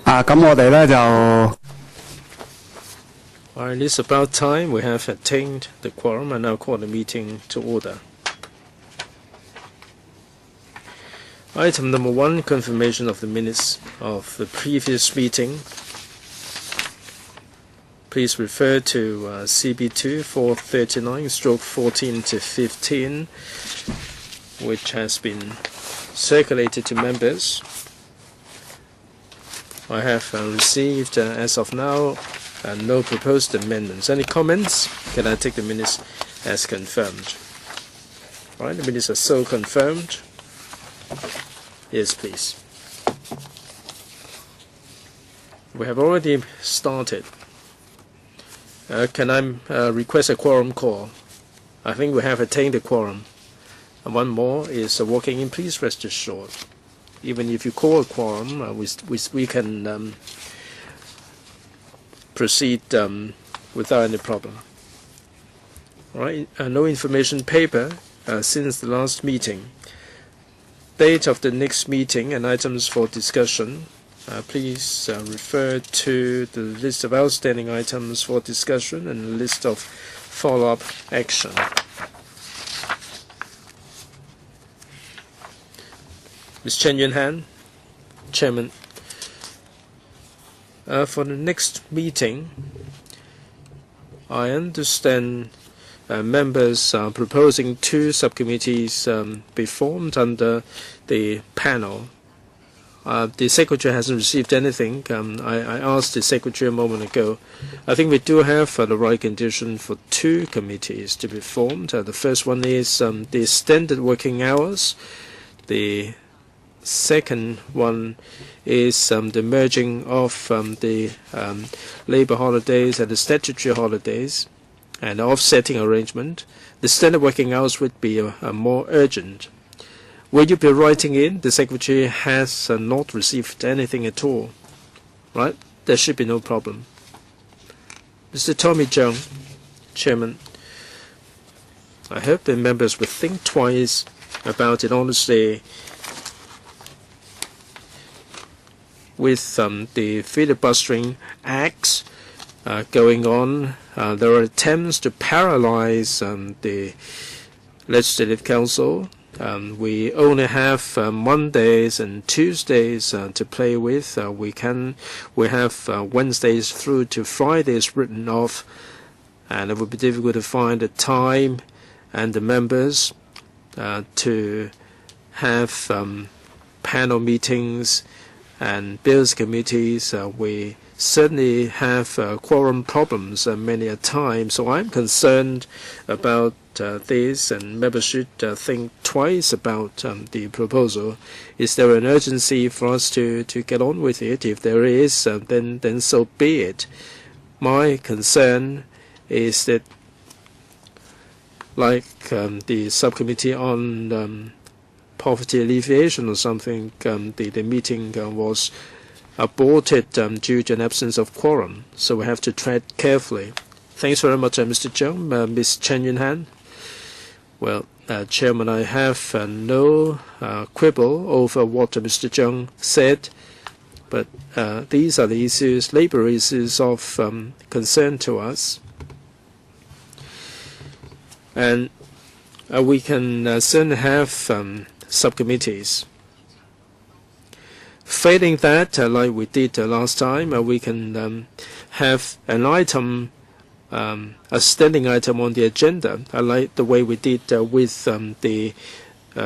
咁我哋咧就 Alright, it's about time we have attained the quorum and now call the meeting to order. Item number 1, confirmation of the minutes of the previous meeting. Please refer to CB2 439/14 to 15, which has been circulated to members. I have received, as of now, no proposed amendments. Any comments? Can I take the minutes as confirmed? All right, the minutes are so confirmed. Yes, please. We have already started. Can I request a quorum call? I think we have attained the quorum. And one more is walking in. Please rest assured. Even if you call a quorum, we can proceed without any problem. All right. No information paper since the last meeting. Date of the next meeting and items for discussion. Please refer to the list of outstanding items for discussion and the list of follow-up action. Ms. Chen Yunhan, Chairman. For the next meeting, I understand members are proposing 2 subcommittees be formed under the panel. The Secretary hasn't received anything. I asked the Secretary a moment ago. I think we do have the right condition for 2 committees to be formed. The first one is the extended working hours. The second one is the merging of the labor holidays and the statutory holidays and the offsetting arrangement. The standard working hours would be more urgent. Will you be writing in? The Secretary has not received anything at all. Right? There should be no problem. Mr. Tommy Chung, Chairman. I hope the members will think twice about it. Honestly, with the filibustering acts going on, there are attempts to paralyze the Legislative Council. We only have Mondays and Tuesdays to play with. We have Wednesdays through to Fridays written off, and it would be difficult to find the time and the members to have panel meetings and bills committees. We certainly have quorum problems many a time, so I'm concerned about this, and members should think twice about the proposal. Is there an urgency for us to get on with it? If there is, then so be it. My concern is that, like the subcommittee on poverty alleviation or something, the meeting was aborted due to an absence of quorum, so we have to tread carefully. Thanks very much, Mr. Chung. Ms. Chen Yunhan. Well, Chairman, I have no quibble over what Mr. Chung said, but these are the issues, labor issues of concern to us. And we can certainly have subcommittees. Failing that, like we did last time, we can have an item, a standing item on the agenda, like the way we did with the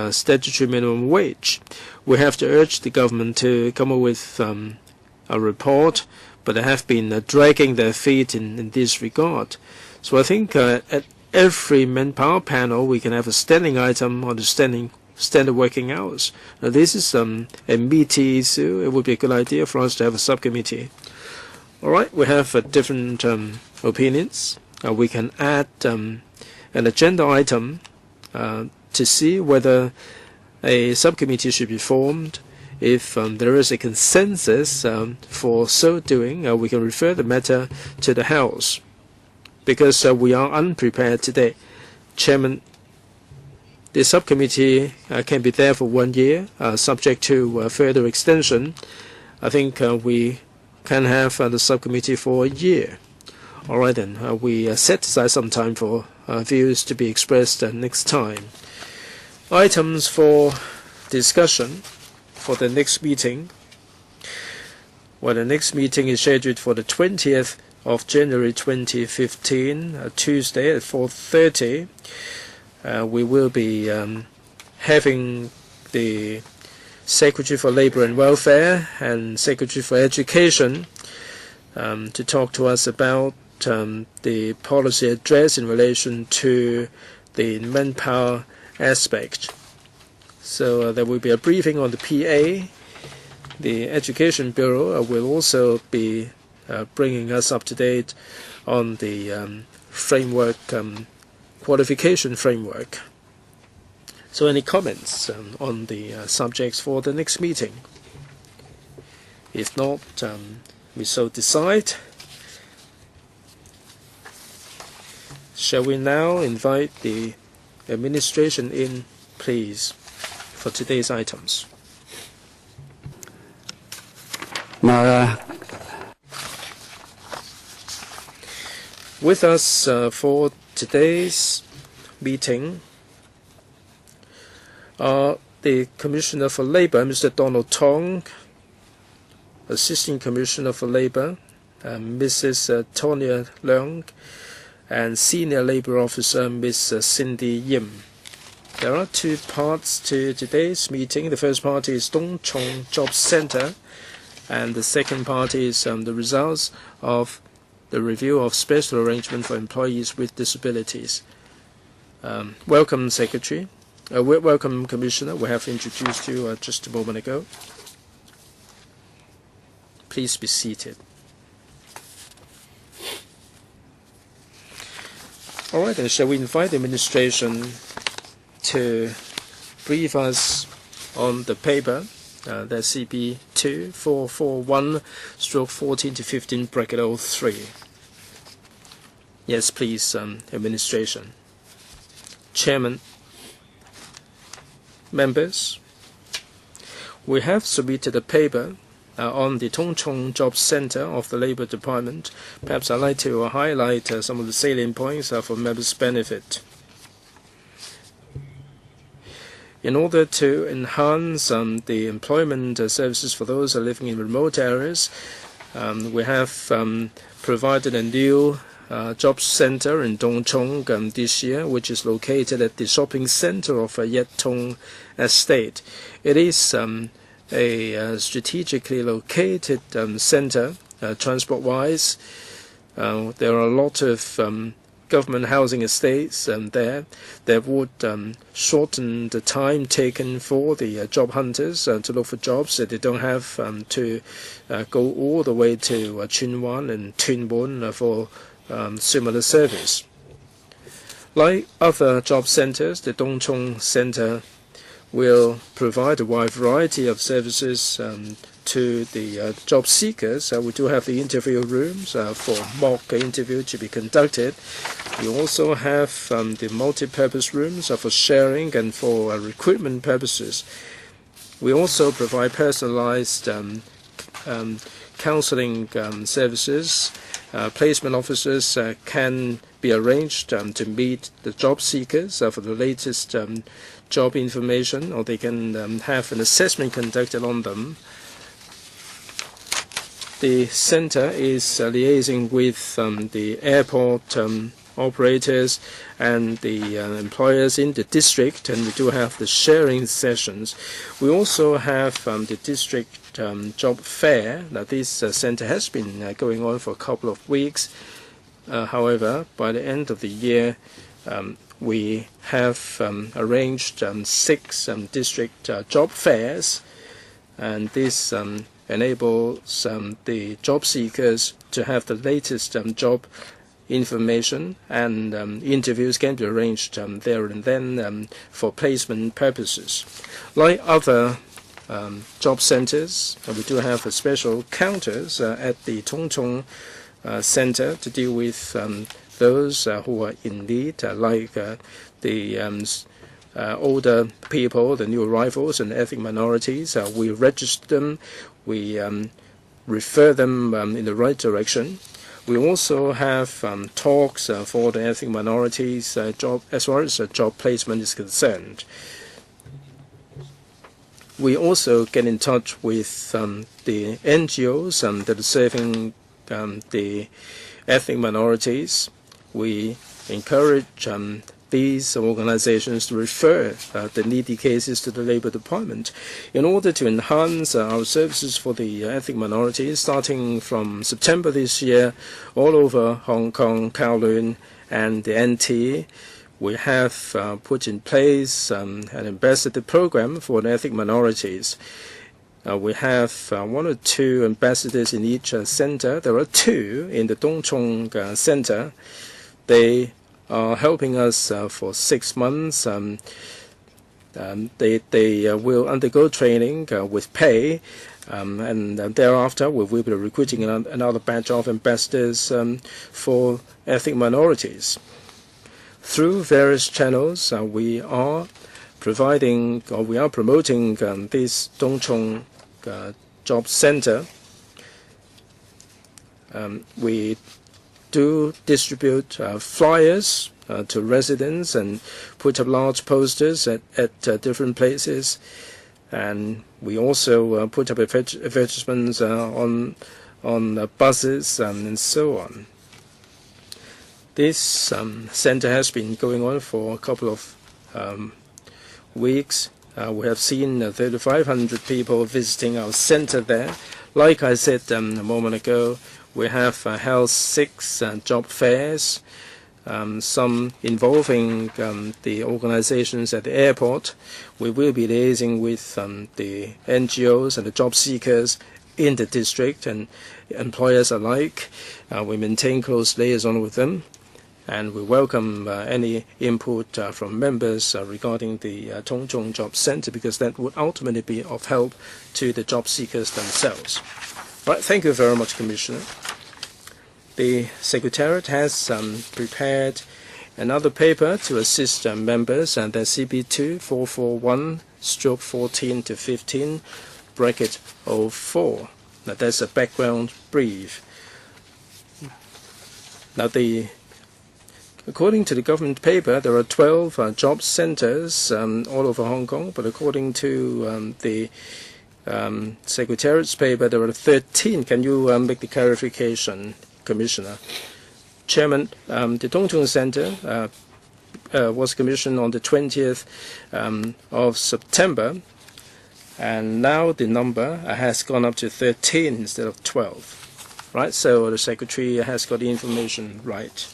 statutory minimum wage. We have to urge the government to come up with a report, but they have been dragging their feet in this regard. So I think at every Manpower panel we can have a standing item on the standard working hours. Now this is a meaty issue. It would be a good idea for us to have a subcommittee. All right, we have different opinions. We can add an agenda item to see whether a subcommittee should be formed. If there is a consensus for so doing, we can refer the matter to the House, because we are unprepared today. Chairman, the subcommittee can be there for 1 year, subject to further extension. I think we can have the subcommittee for a year. All right then, we set aside some time for views to be expressed next time. Items for discussion for the next meeting. Well, the next meeting is scheduled for the 20th of January 2015, Tuesday at 4:30. We will be having the Secretary for Labour and Welfare and Secretary for Education to talk to us about the policy address in relation to the manpower aspect. So there will be a briefing on the PA. The Education Bureau will also be bringing us up to date on the framework, qualification framework. So any comments on the subjects for the next meeting? If not, we so decide. Shall we now invite the administration in, please, for today's items? With us for today's meeting are the Commissioner for Labour, Mr. Donald Tung, Assistant Commissioner for Labour, Mrs. Tonya Leung, and Senior Labour Officer, Ms. Cindy Yim. There are two parts to today's meeting. The first part is Tung Job Centre, and the second part is the results of the review of special arrangement for employees with disabilities. Welcome, Secretary. Welcome, Commissioner. We have introduced you just a moment ago. Please be seated. All right, then, shall we invite the administration to brief us on the paper, that's CP 2441/14-15(03). Yes, please, administration. Chairman, members, we have submitted a paper on the Tung Job Centre of the Labour Department. Perhaps I'd like to highlight some of the salient points for members' benefit. In order to enhance the employment services for those living in remote areas, we have provided a new job centre in Tung this year, which is located at the shopping centre of Yet Tung Estate. It is a strategically located centre, transport-wise. There are a lot of government housing estates there that would shorten the time taken for the job hunters to look for jobs, so they don't have to go all the way to Chun Wan and Tuen Mun for similar service. Like other job centres, the Tung Centre will provide a wide variety of services to the job seekers. We do have the interview rooms for mock interview to be conducted. We also have the multi-purpose rooms for sharing and for recruitment purposes. We also provide personalized counseling services. Placement officers can be arranged to meet the job seekers for the latest job information, or they can have an assessment conducted on them. The centre is liaising with the airport operators and the employers in the district, and we do have the sharing sessions. We also have the district job fair. Now, this centre has been going on for a couple of weeks. However, by the end of the year, we have arranged 6 district job fairs, and this enables the job seekers to have the latest job information, and interviews can be arranged there and then for placement purposes. Like other job centres, we do have special counters at the Tung Centre to deal with those who are in need, like the older people, the new arrivals and ethnic minorities. We register them. We refer them in the right direction. We also have talks for the ethnic minorities job, as far as job placement is concerned. We also get in touch with the NGOs that are serving the ethnic minorities. We encourage these organizations to refer the needy cases to the Labour Department in order to enhance our services for the ethnic minorities. Starting from September this year, all over Hong Kong, Kowloon and the NT, we have put in place an ambassador program for the ethnic minorities. We have 1 or 2 ambassadors in each center. There are 2 in the Chung center. They are helping us for 6 months. They will undergo training with pay, and thereafter we will be recruiting another batch of ambassadors for ethnic minorities. Through various channels, we are providing, or we are promoting this Chung Job Center. We do distribute flyers to residents and put up large posters at different places, and we also put up advertisements on buses and so on. This center has been going on for a couple of weeks. We have seen 3,500 people visiting our center there. Like I said a moment ago, we have held 6 job fairs, some involving the organizations at the airport. We will be liaising with the NGOs and the job seekers in the district and employers alike. We maintain close liaison with them, and we welcome any input from members regarding the Tung Job Center, because that would ultimately be of help to the job seekers themselves. Right, thank you very much, Commissioner. The Secretariat has prepared another paper to assist members, and that's CB2 441/14 to 15 bracket 04. Now that's a background brief. Now according to the government paper, there are 12 job centers all over Hong Kong, but according to the Secretariat's paper, there are 13. Can you make the clarification, Commissioner? Chairman, the Tung Center was commissioned on the 20th of September, and now the number has gone up to 13 instead of 12. Right, so the Secretary has got the information right.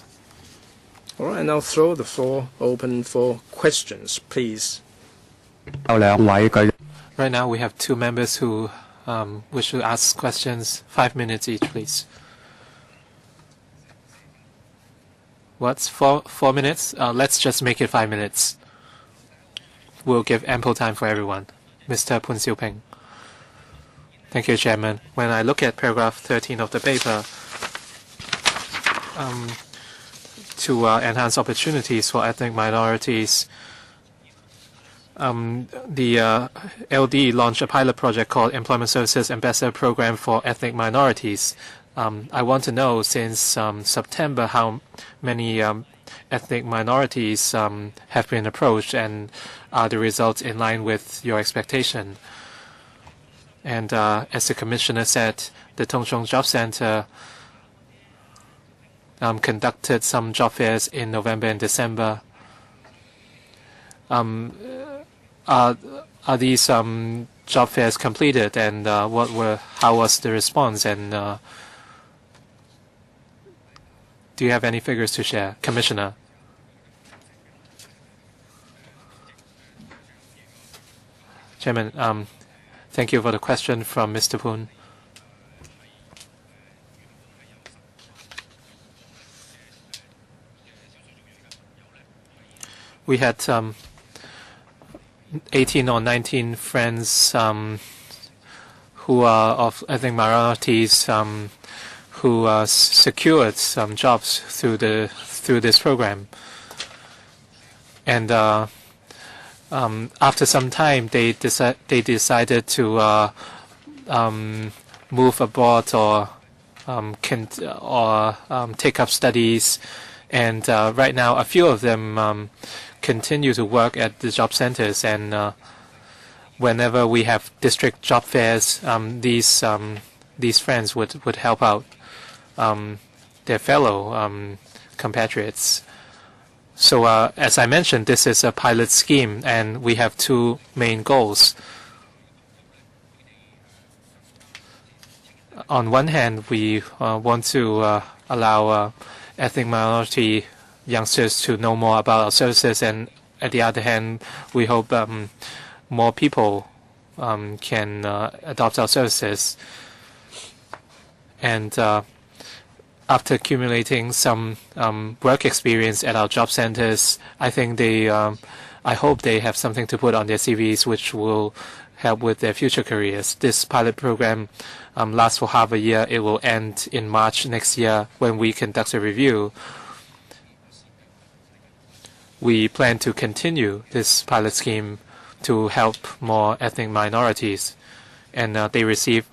All right, and I'll throw the floor open for questions, please. Right now we have 2 members who wish to ask questions. 5 minutes each, please. What's 4 minutes? Let's just make it 5 minutes. We'll give ample time for everyone. Mr. Poon Siu Ping. Thank you, Chairman. When I look at paragraph 13 of the paper, to enhance opportunities for ethnic minorities, the LD launched a pilot project called Employment Services Ambassador Program for Ethnic Minorities. I want to know, since September, how many ethnic minorities have been approached, and are the results in line with your expectation? And as the Commissioner said, the Tung Chung Job Center conducted some job fairs in November and December. Are these job fairs completed, and how was the response, and do you have any figures to share, Commissioner? Chairman, thank you for the question from Mr. Poon. We had 18 or 19 friends who are of ethnic minorities who secured some jobs through this program, and after some time they decided to move abroad or take up studies. And right now, a few of them continue to work at the job centers. And whenever we have district job fairs, these friends would help out their fellow compatriots. So as I mentioned, this is a pilot scheme, and we have two main goals. On one hand, we want to allow ethnic minority youngsters to know more about our services, and at the other hand, we hope more people can adopt our services. And after accumulating some work experience at our job centers, I think I hope they have something to put on their CVs, which will help with their future careers. This pilot program lasts for half a year. It will end in March next year when we conduct a review. We plan to continue this pilot scheme to help more ethnic minorities, and they receive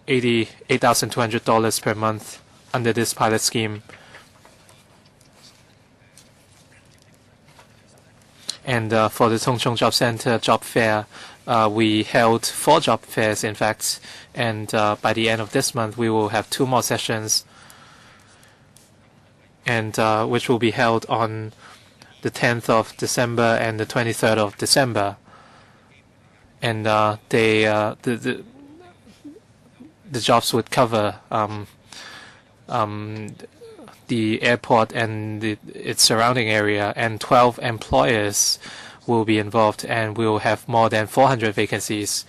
$88,200 per month under this pilot scheme. And for the Tung Job Center job fair, we held 4 job fairs, in fact, and by the end of this month, we will have 2 more sessions, and which will be held on the 10th of December and the 23rd of December. And the jobs would cover the airport and its surrounding area, and 12 employers will be involved, and we will have more than 400 vacancies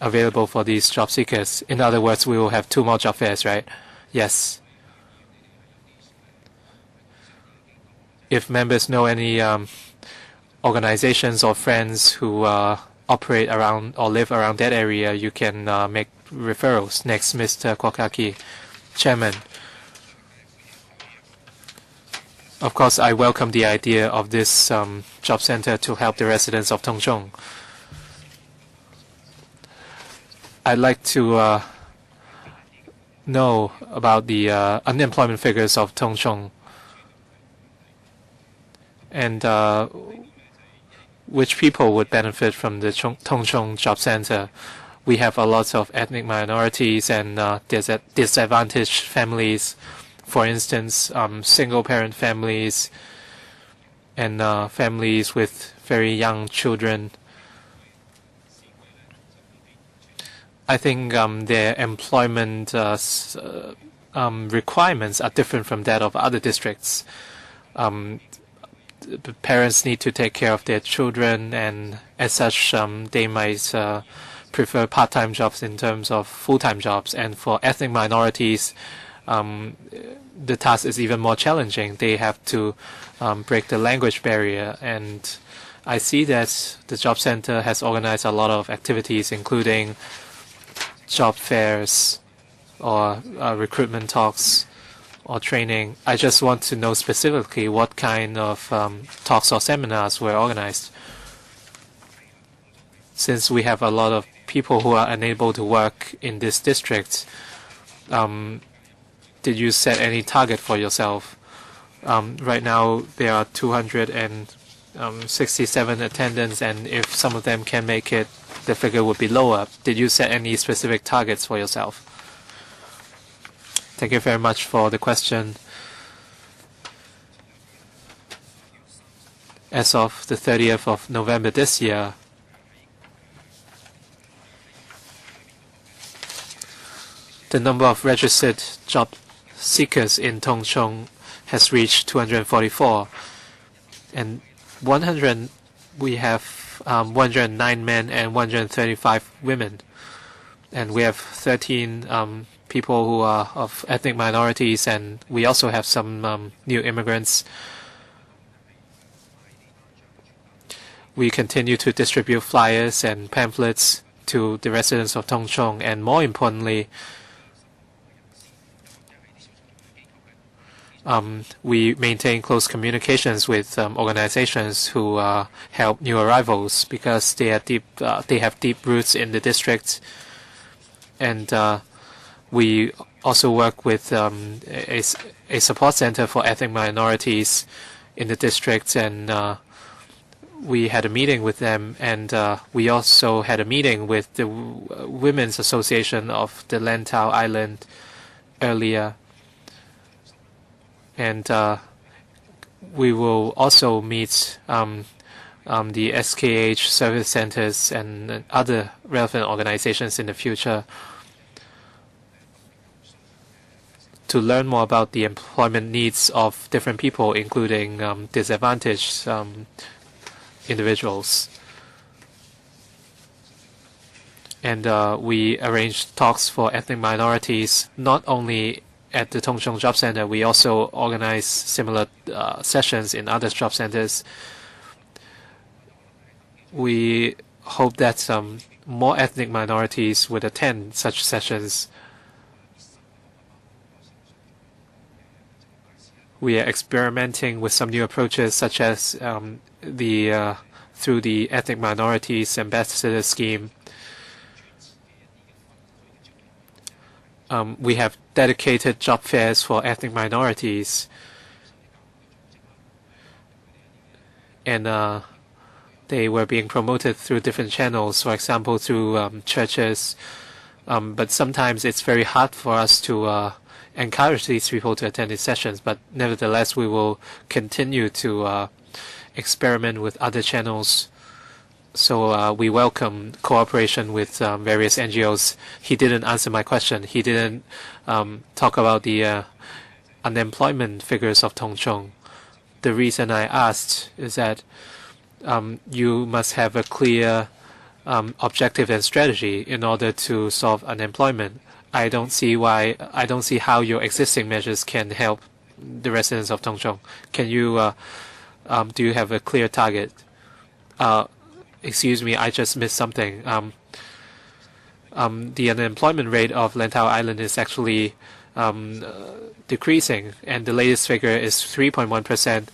available for these job seekers. In other words, we will have 2 more job fairs, right? Yes. If members know any organizations or friends who operate around or live around that area, you can make referrals. Next, Mr. Kwakaki, Chairman. Of course, I welcome the idea of this job center to help the residents of Tung Chung. I'd like to know about the unemployment figures of Tung Chung, and which people would benefit from the Tung Chung Job Center. We have a lot of ethnic minorities and disadvantaged families. For instance, single-parent families and families with very young children. I think their employment requirements are different from that of other districts. The parents need to take care of their children, and as such, they might prefer part-time jobs in terms of full-time jobs. And for ethnic minorities, the task is even more challenging. They have to break the language barrier, and I see that the job center has organized a lot of activities, including job fairs or recruitment talks or training. I just want to know specifically what kind of talks or seminars were organized. Since we have a lot of people who are unable to work in this district, did you set any target for yourself? Right now, there are 267 attendants, and if some of them can make it, the figure would be lower. Did you set any specific targets for yourself? Thank you very much for the question. As of the 30th of November this year, the number of registered job seekers in Tung Chung has reached 244, and we have 109 men and 135 women, and we have 13 people who are of ethnic minorities, and we also have some new immigrants. We continue to distribute flyers and pamphlets to the residents of Tung Chung, and more importantly, we maintain close communications with organizations who help new arrivals, because they have deep roots in the district, and we also work with a support center for ethnic minorities in the district, and we had a meeting with them, and we also had a meeting with the Women's Association of the Lantau Island earlier, and we will also meet the SKH service centers and other relevant organizations in the future to learn more about the employment needs of different people, including disadvantaged individuals. And we arranged talks for ethnic minorities, not only at the Tung Job Center. We also organize similar sessions in other job centers. We hope that more ethnic minorities would attend such sessions. We are experimenting with some new approaches, such as through the Ethnic Minorities Ambassador Scheme. We have dedicated job fairs for ethnic minorities, and they were being promoted through different channels, for example, through churches. But sometimes it's very hard for us to encourage these people to attend these sessions. But nevertheless, we will continue to experiment with other channels. So we welcome cooperation with various NGOs. He didn't answer my question. He didn't talk about the unemployment figures of Tung Chung. The reason I asked is that you must have a clear objective and strategy in order to solve unemployment. I don't see how your existing measures can help the residents of Tung Chung. Can you do you have a clear target? Excuse me, I just missed something. The unemployment rate of Lantau Island is actually decreasing, and the latest figure is 3.1%,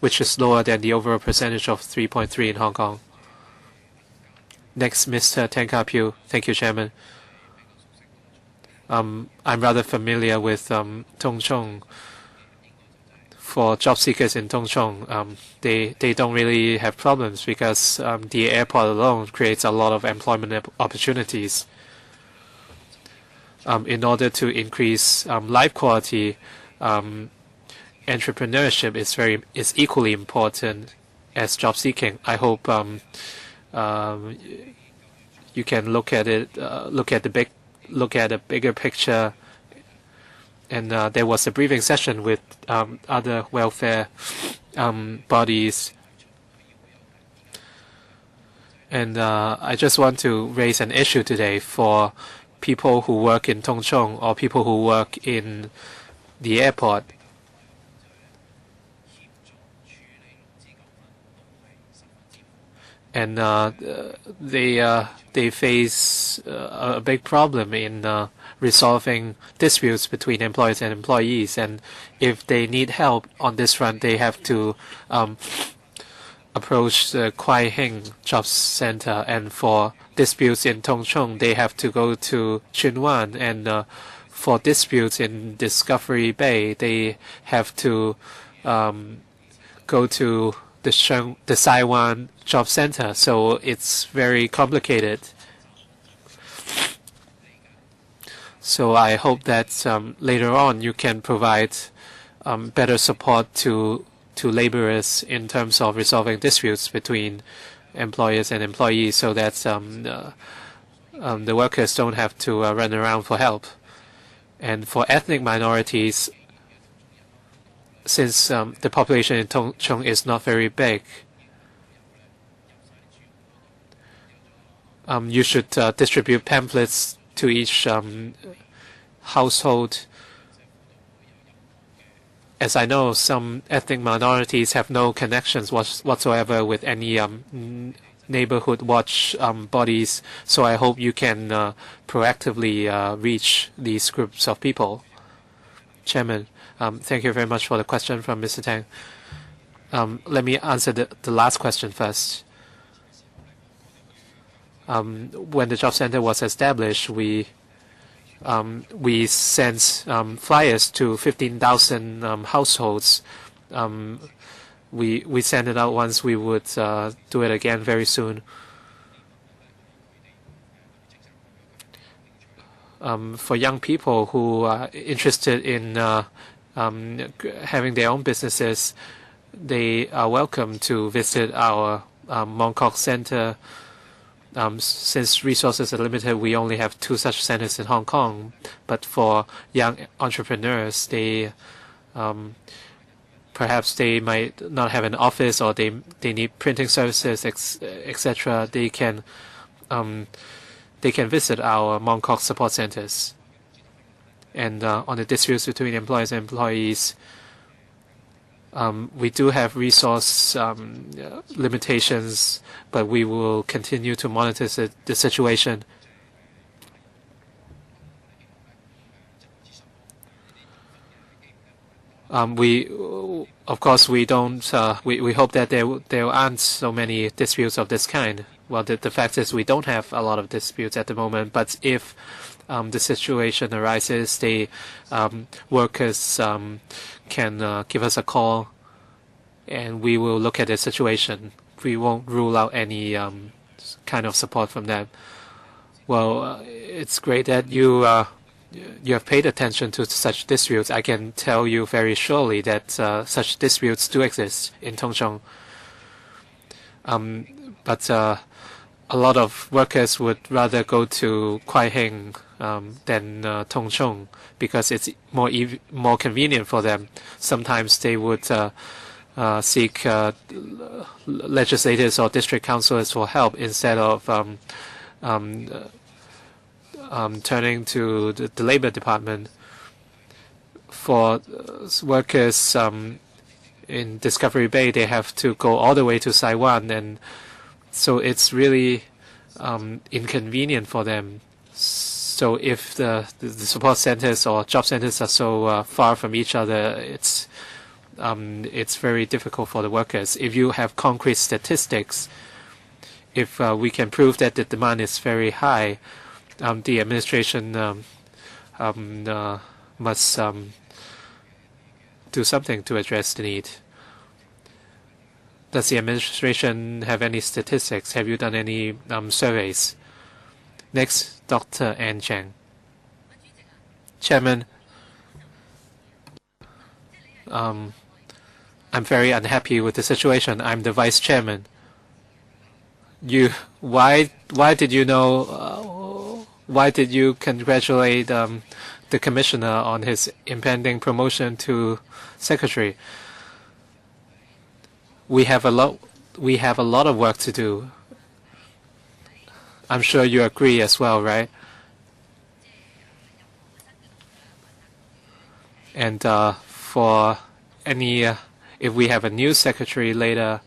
which is lower than the overall percentage of 3.3% in Hong Kong. Next, Mr. Teng Ka-Piu. Thank you, Chairman. I'm rather familiar with Tung Chung. For job seekers in Tung Chung, they don't really have problems because the airport alone creates a lot of employment opportunities. In order to increase life quality, entrepreneurship is equally important as job seeking. I hope you can look at it, look at a bigger picture. And there was a briefing session with other welfare bodies. And I just want to raise an issue today for people who work in Tung Chung or people who work in the airport. And they face a big problem in resolving disputes between employers and employees. And if they need help on this front, they have to approach the Kwai Hing Job Center. And for disputes in Tung Chung, they have to go to Chun Wan. And for disputes in Discovery Bay, they have to go to the Sai Wan Job Center. So it's very complicated. So I hope that later on you can provide better support to laborers in terms of resolving disputes between employers and employees, so that the workers don't have to run around for help. And for ethnic minorities, since the population in Tung Chung is not very big, you should distribute pamphlets to each household. As I know, some ethnic minorities have no connections whatsoever with any neighborhood watch bodies, so I hope you can proactively reach these groups of people. Chairman, thank you very much for the question from Mr. Tang. Let me answer the last question first. when the job center was established, we sent flyers to 15,000 households. We sent it out once. We would do it again very soon. For young people who are interested in having their own businesses, they are welcome to visit our Mong Kok Center. Since resources are limited, we only have 2 such centers in Hong Kong. But for young entrepreneurs, they perhaps they might not have an office, or they need printing services, etc. They can visit our Mong Kok support centers. And on the disputes between employers and employees, we do have resource limitations, but we will continue to monitor the situation. Of course, we don't. We hope that there aren't so many disputes of this kind. Well, the fact is we don't have a lot of disputes at the moment. But if the situation arises, the workers can give us a call, and we will look at the situation. We won't rule out any kind of support from them. Well, it's great that you have paid attention to such disputes. I can tell you very surely that such disputes do exist in Tung. But a lot of workers would rather go to Kwai Hing than Tung Chung, because it's more convenient for them. Sometimes they would seek legislators or district councillors for help instead of turning to the Labour Department. For workers in Discovery Bay, they have to go all the way to Saiwan, and so it's really inconvenient for them. So if the support centers or job centers are so far from each other, it's very difficult for the workers. If you have concrete statistics, if we can prove that the demand is very high, the administration must do something to address the need. Does the administration have any statistics? Have you done any surveys? Next, Dr. Ann Chang. Chairman, I'm very unhappy with the situation. I'm the vice chairman. Why did you know? Why did you congratulate the commissioner on his impending promotion to secretary? We have a lot of work to do. I'm sure you agree as well, right? And for any, if we have a new secretary later,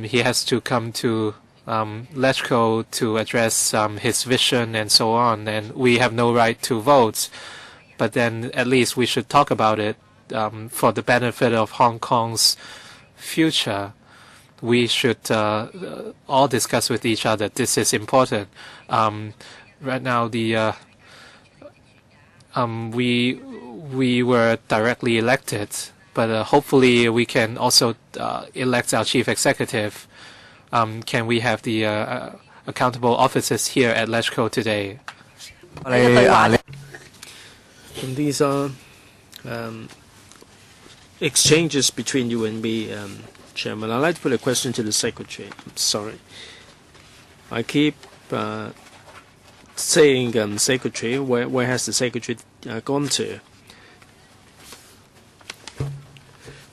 he has to come to LegCo to address his vision and so on, and we have no right to vote. But then at least we should talk about it for the benefit of Hong Kong's future. We should all discuss with each other. This is important. Right now, we were directly elected, but hopefully we can also elect our chief executive. Can we have the accountable officers here at LegCo today? And these are exchanges between you and me, Chairman. I'd like to put a question to the Secretary. I'm sorry. I keep saying, Secretary, where has the Secretary gone to?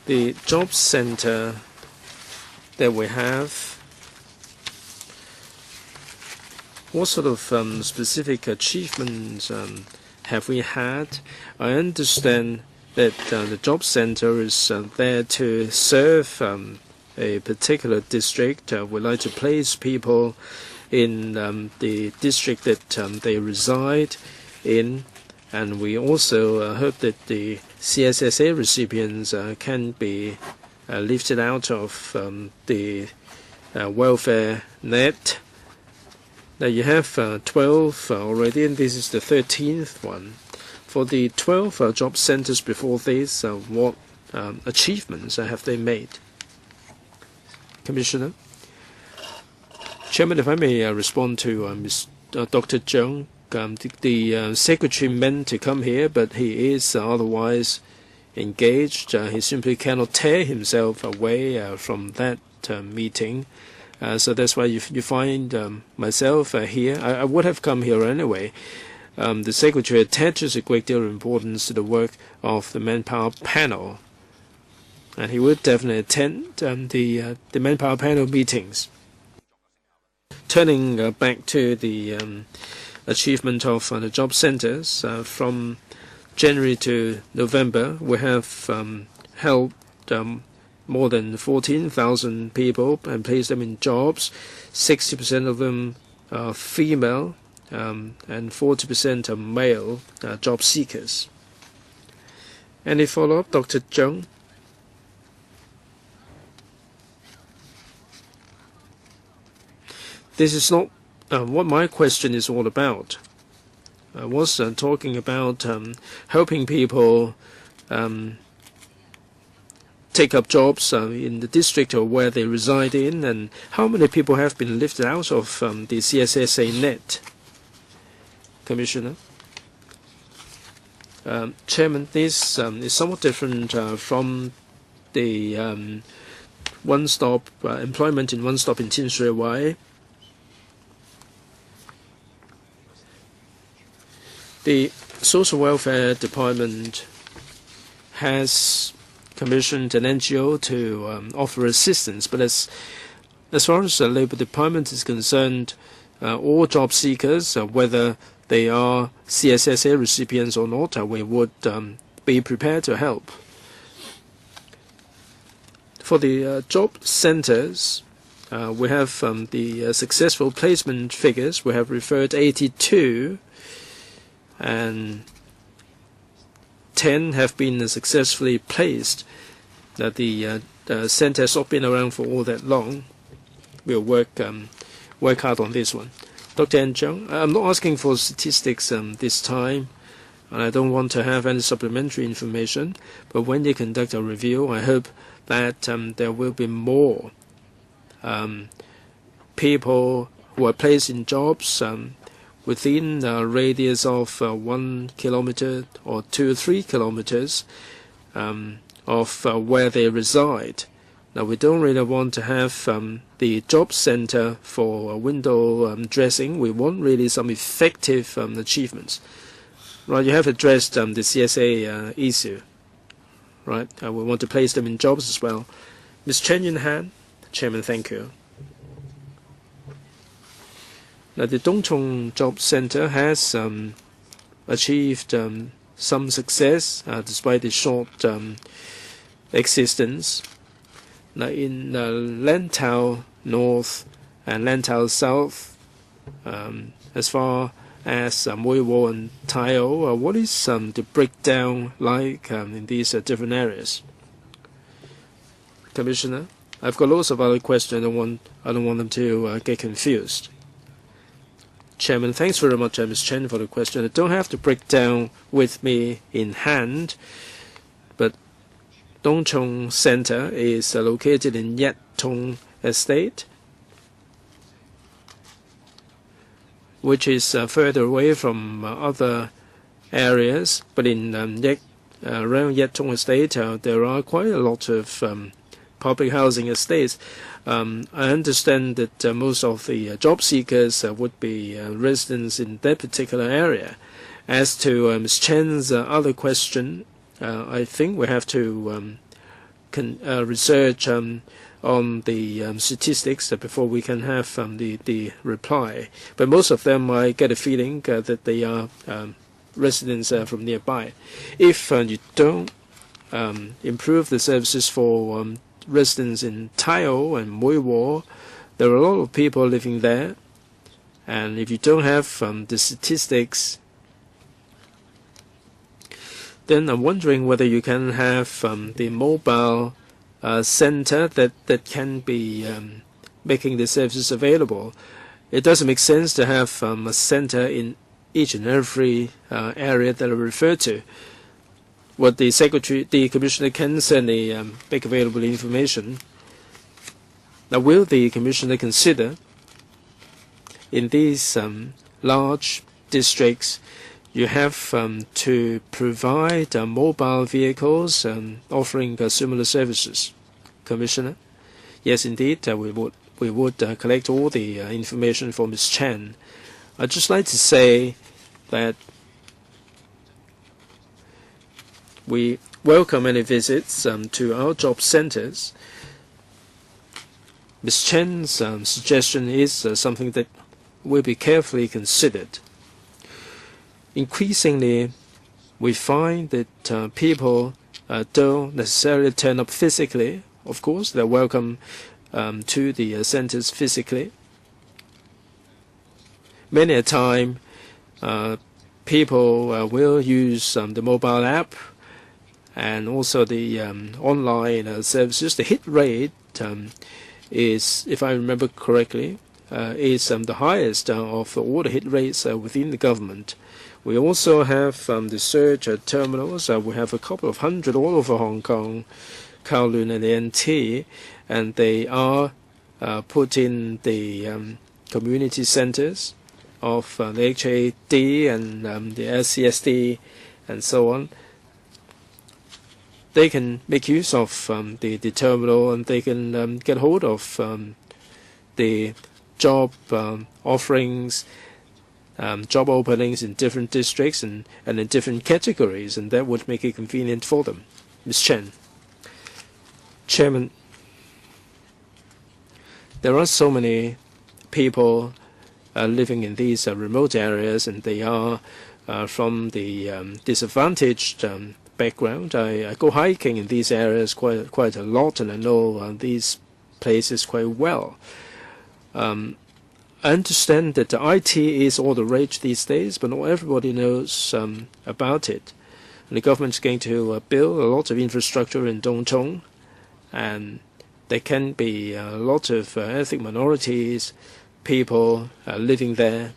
The job center that we have, what sort of specific achievements have we had? I understand that the job center is there to serve a particular district. We'd like to place people in the district that they reside in, and we also hope that the CSSA recipients can be lifted out of the welfare net. Now you have 12 already, and this is the 13th one. For the 12 job centers before this, what achievements have they made? Commissioner? Chairman, if I may respond to Dr. Chung. The secretary meant to come here, but he is otherwise engaged. He simply cannot tear himself away from that meeting. So that's why you find myself here. I would have come here anyway. The Secretary attaches a great deal of importance to the work of the Manpower panel, and he would definitely attend the Manpower panel meetings. Turning back to the achievement of the job centers, from January to November, we have helped more than 14,000 people and placed them in jobs. 60% of them are female, and 40% are male job seekers. Any follow-up, Dr. Chung? This is not what my question is all about. I was talking about helping people take up jobs in the district or where they reside in, and how many people have been lifted out of the CSSA net. Commissioner? Chairman, this is somewhat different from the one-stop employment in one-stop in Tin Shui Wai. The Social Welfare Department has commissioned an NGO to offer assistance, but as far as the Labour Department is concerned, all job seekers, whether they are CSSA recipients or not, we would be prepared to help. For the job centers, we have the successful placement figures. We have referred 82, and 10 have been successfully placed. That the center has not been around for all that long. We'll work hard on this one. Dr. N. Chung, I'm not asking for statistics this time, and I don't want to have any supplementary information, but when you conduct a review, I hope that there will be more people who are placed in jobs within a radius of 1 kilometer or 2 or 3 kilometers of where they reside. Now, we don't really want to have the job center for window dressing. We want really some effective achievements. Right, you have addressed the CSA issue. Right, we want to place them in jobs as well. Ms. Chen Yun-han, Chairman, thank you. Now, the Chung Job Center has achieved some success despite its short existence. Now, in Lantau North and Lantau South, as far as Mui Wo and Tai O, what is the breakdown like in these different areas? Commissioner, I've got lots of other questions. I don't want them to get confused. Chairman, thanks very much, Ms. Chen, for the question. I don't have the breakdown with me in hand, but Tung Center is located in Yat Tung Estate, which is further away from other areas. But in around Yat Tung Estate, there are quite a lot of public housing estates. I understand that most of the job seekers would be residents in that particular area. As to Ms. Chen's other question, I think we have to research on the statistics before we can have the reply. But most of them, I get a feeling that they are residents from nearby. If you don't improve the services for residents in Tai O and Mui Wo, there are a lot of people living there, and if you don't have the statistics, then I'm wondering whether you can have the mobile center that can be making the services available. it doesn't make sense to have a center in each and every area that I refer to. What the Commissioner can certainly make available information. Now, will the Commissioner consider in these large districts you have to provide mobile vehicles offering similar services? Commissioner? Yes, indeed, we would collect all the information for Ms. Chen. I'd just like to say that we welcome any visits to our job centers. Ms. Chen's suggestion is something that will be carefully considered. Increasingly, we find that people don't necessarily turn up physically. Of course, they're welcome to the centers physically. Many a time, people will use the mobile app and also the online services. The hit rate is, if I remember correctly, is the highest of all the hit rates within the government. We also have the search terminals. We have a couple of hundred all over Hong Kong, Kowloon and the NT, and they are put in the community centers of the HAD and the SCSD and so on. They can make use of the terminal, and they can get hold of the job offerings, job openings in different districts and in different categories, and that would make it convenient for them. Ms. Chen. Chairman, there are so many people living in these remote areas, and they are from the disadvantaged background. I go hiking in these areas quite a lot, and I know these places quite well. I understand that the IT is all the rage these days, but not everybody knows about it. And the government is going to build a lot of infrastructure in Tung, and there can be a lot of ethnic minorities, people living there.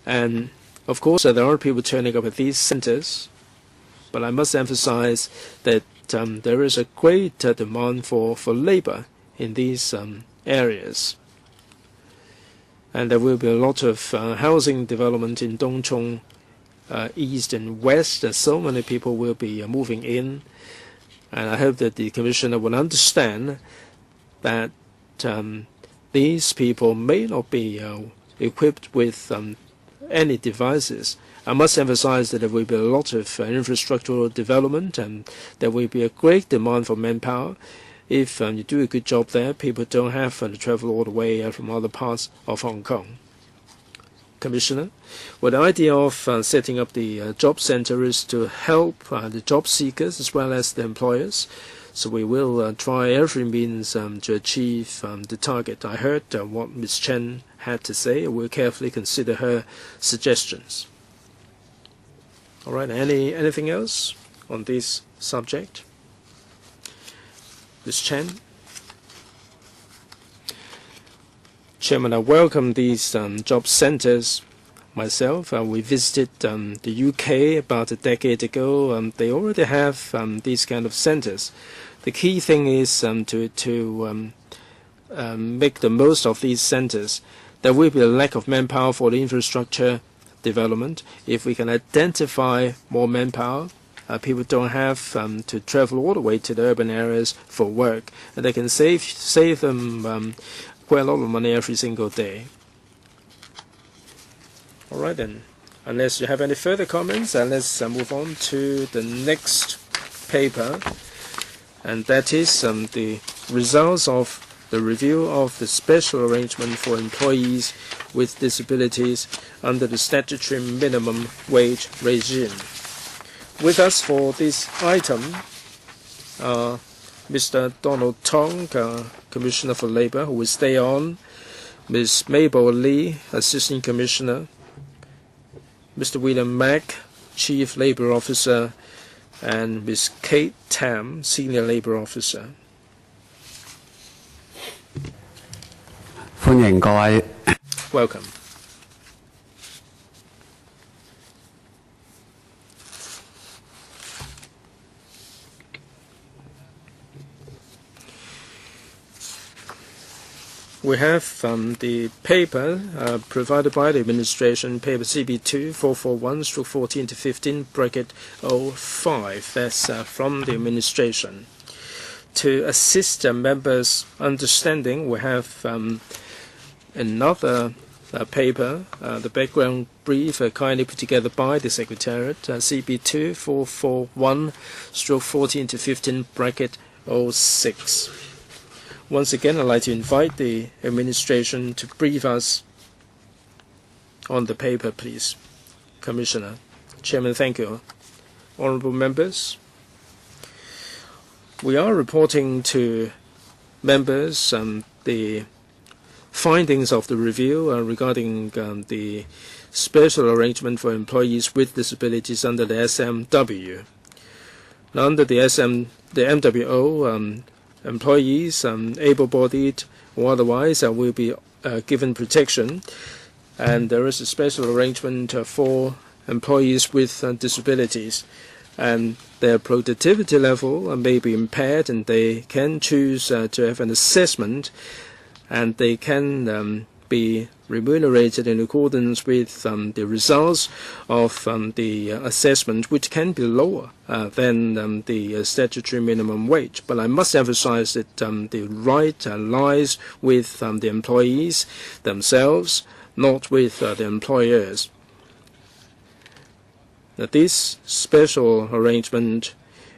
And of course, there are people turning up at these centers, but I must emphasize that there is a great demand for labor in these areas. And there will be a lot of housing development in Dongchong, east and west. So many people will be moving in. And I hope that the Commissioner will understand that these people may not be equipped with any devices. I must emphasize that there will be a lot of infrastructural development, and there will be a great demand for manpower. If you do a good job there, people don't have to travel all the way from other parts of Hong Kong. Commissioner, well, the idea of setting up the job center is to help the job seekers as well as the employers. So we will try every means to achieve the target. I heard what Ms. Chen had to say. We'll carefully consider her suggestions. All right, anything else on this subject? Ms. Chen? Chairman, I welcome these job centers myself. We visited the UK about a decade ago. They already have these kind of centers. The key thing is to make the most of these centers. There will be a lack of manpower for the infrastructure development. If we can identify more manpower, people don't have to travel all the way to the urban areas for work, and they can save them quite a lot of money every single day. All right then, unless you have any further comments, let's move on to the next paper, and that is the results of the review of the special arrangement for employees with disabilities under the Statutory Minimum Wage regime. With us for this item are Mr. Donald Tung, Commissioner for Labour, who will stay on, Ms. Mabel Lee, Assistant Commissioner, Mr. William Mack, Chief Labour Officer, and Ms. Kate Tam, Senior Labour Officer. 歡迎各位。Welcome. We have the paper provided by the administration, paper CB2 441/14 to 15 bracket 05. That's from the administration. To assist members' understanding, we have another paper, the background brief kindly put together by the Secretariat, CB2 441/14 to 15 bracket 06. Once again, I'd like to invite the administration to brief us on the paper, please. Commissioner. Chairman, thank you. Honourable members, we are reporting to members the findings of the review regarding the special arrangement for employees with disabilities under the SMW. Now, under the MWO, employees, able-bodied or otherwise, will be given protection, and there is a special arrangement for employees with disabilities, and their productivity level may be impaired, and they can choose to have an assessment, and they can be remunerated in accordance with the results of the assessment, which can be lower than the statutory minimum wage. But I must emphasize that the right lies with the employees themselves, not with the employers. Now, this special arrangement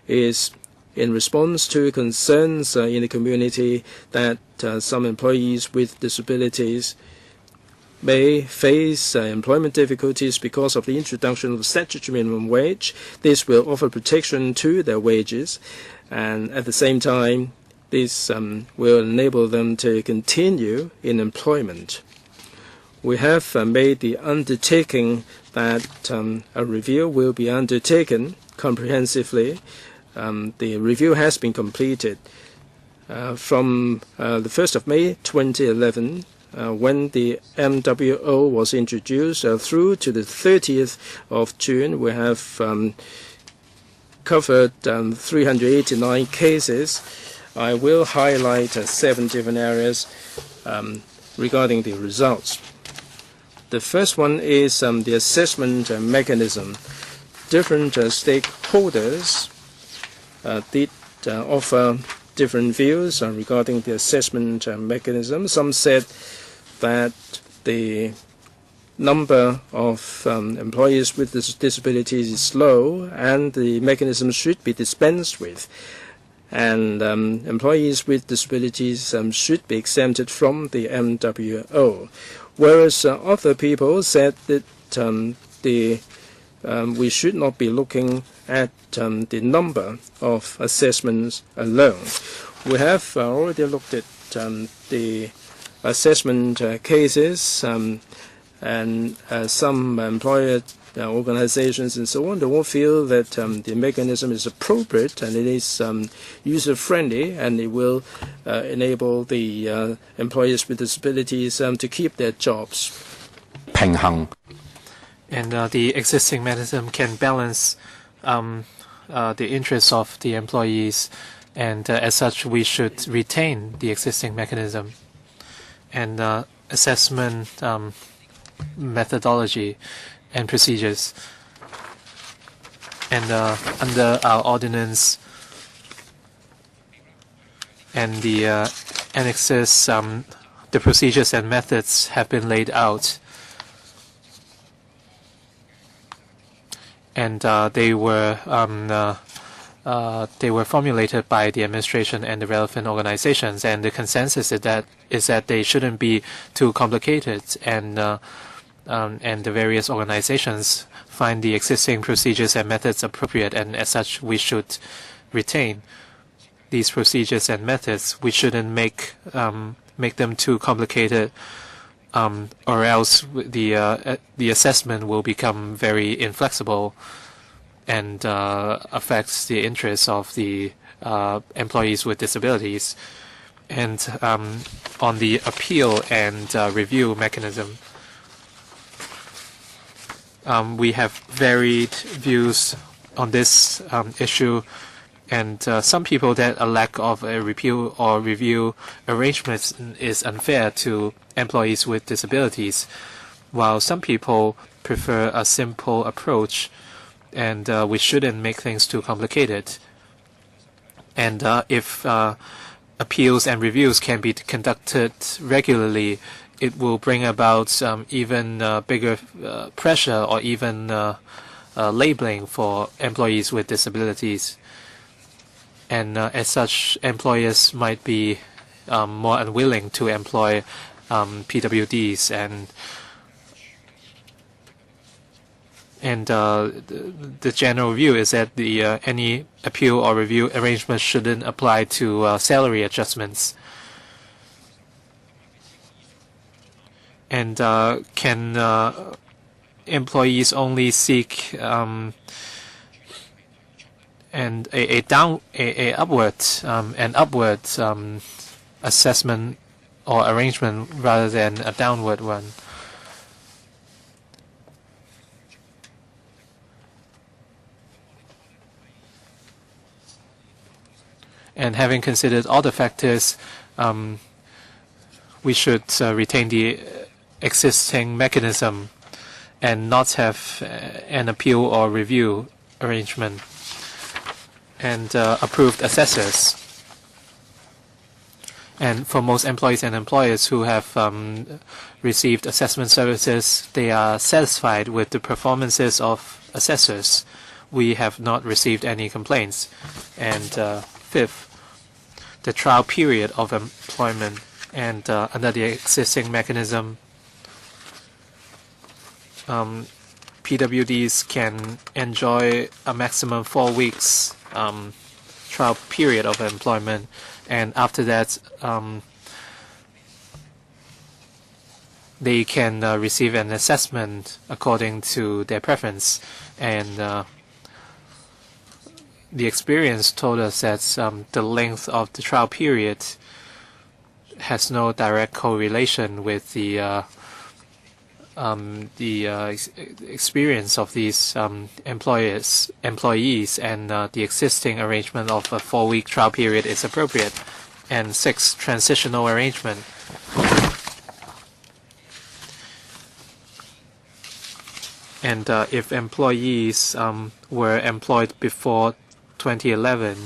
is in response to concerns in the community that some employees with disabilities may face employment difficulties because of the introduction of the statutory minimum wage. This will offer protection to their wages, and at the same time, this will enable them to continue in employment. We have made the undertaking that a review will be undertaken comprehensively. The review has been completed from the 1st of May 2011, when the MWO was introduced, through to the 30th of June. We have covered 389 cases. I will highlight 7 different areas regarding the results. The first one is the assessment mechanism. Different stakeholders did offer different views regarding the assessment mechanism. Some said that the number of employees with disabilities is low, and the mechanism should be dispensed with, and employees with disabilities should be exempted from the MWO. Whereas other people said that we should not be looking at the number of assessments alone. We have already looked at the assessment cases, and some employer organizations and so on, they won't feel that the mechanism is appropriate and it is user-friendly, and it will enable the employees with disabilities to keep their jobs. 平衡 And the existing mechanism can balance the interests of the employees, and as such, we should retain the existing mechanism. And assessment methodology and procedures. And under our ordinance and the annexes, the procedures and methods have been laid out. And they were formulated by the administration and the relevant organizations, and the consensus is that they shouldn't be too complicated, and the various organizations find the existing procedures and methods appropriate, and as such, we should retain these procedures and methods. We shouldn't make them too complicated, or else the assessment will become very inflexible and affects the interests of the employees with disabilities. And on the appeal and review mechanism, we have varied views on this issue, and some people that a lack of a repeal or review arrangement is unfair to employees with disabilities, while some people prefer a simple approach, and we shouldn't make things too complicated. And if appeals and reviews can be conducted regularly, it will bring about even bigger pressure or even labeling for employees with disabilities. And as such, employers might be more unwilling to employ PWDs, and the general view is that any appeal or review arrangement shouldn't apply to salary adjustments. And can employees only seek an upward assessment or arrangement rather than a downward one? And having considered all the factors, we should retain the existing mechanism and not have an appeal or review arrangement, and approved assessors. And for most employees and employers who have received assessment services, they are satisfied with the performances of assessors. We have not received any complaints. And fifth, the trial period of employment, and under the existing mechanism, PWDs can enjoy a maximum 4 weeks trial period of employment, and after that they can receive an assessment according to their preference. And the experience told us that the length of the trial period has no direct correlation with the experience of these employees, and the existing arrangement of a 4-week trial period is appropriate. And sixth, transitional arrangement. And if employees were employed before 2011,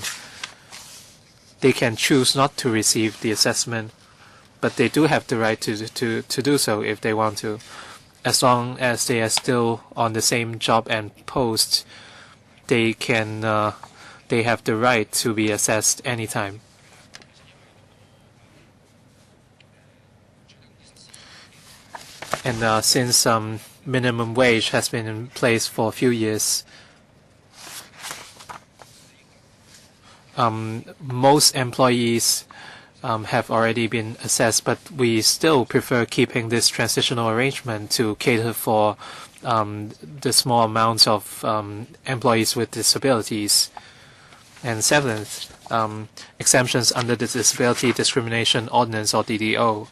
they can choose not to receive the assessment, but they do have the right to do so if they want to, as long as they are still on the same job and post. They have the right to be assessed anytime. And since minimum wage has been in place for a few years, most employees have already been assessed, but we still prefer keeping this transitional arrangement to cater for the small amounts of employees with disabilities. And seventh, exemptions under the Disability Discrimination Ordinance, or DDO.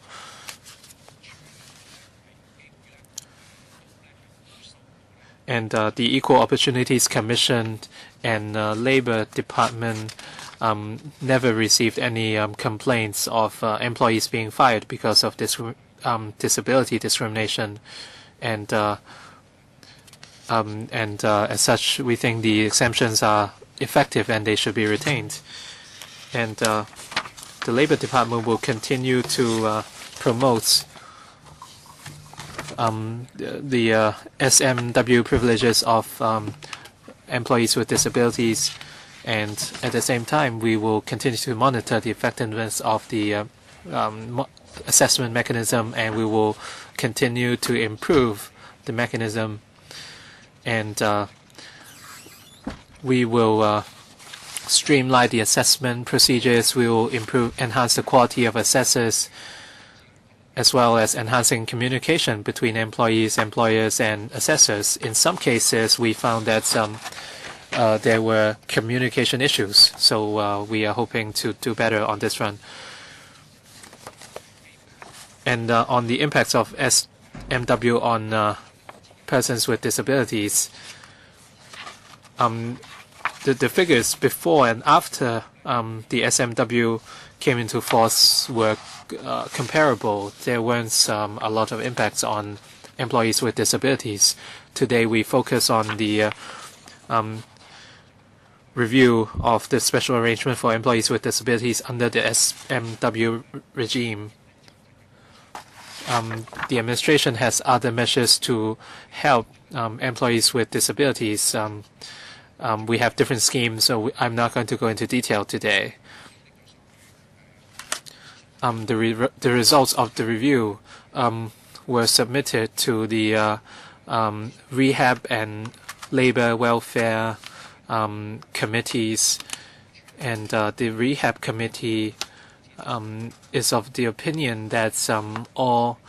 And the Equal Opportunities Commission and Labor Department never received any complaints of employees being fired because of disability discrimination, and as such, we think the exemptions are effective and they should be retained. And the Labor Department will continue to promote the SMW privileges of employees with disabilities, and at the same time we will continue to monitor the effectiveness of the assessment mechanism, and we will continue to improve the mechanism, and we will streamline the assessment procedures. We will enhance the quality of assessors, as well as enhancing communication between employees, employers, and assessors. In some cases, we found that there were communication issues, so we are hoping to do better on this front. And on the impacts of SMW on persons with disabilities, the figures before and after the SMW came into force were comparable. There weren't a lot of impacts on employees with disabilities. Today we focus on the review of the special arrangement for employees with disabilities under the SMW regime. The administration has other measures to help employees with disabilities. We have different schemes, so I'm not going to go into detail today. The results of the review were submitted to the rehab and labor welfare committees, and the rehab committee is of the opinion that all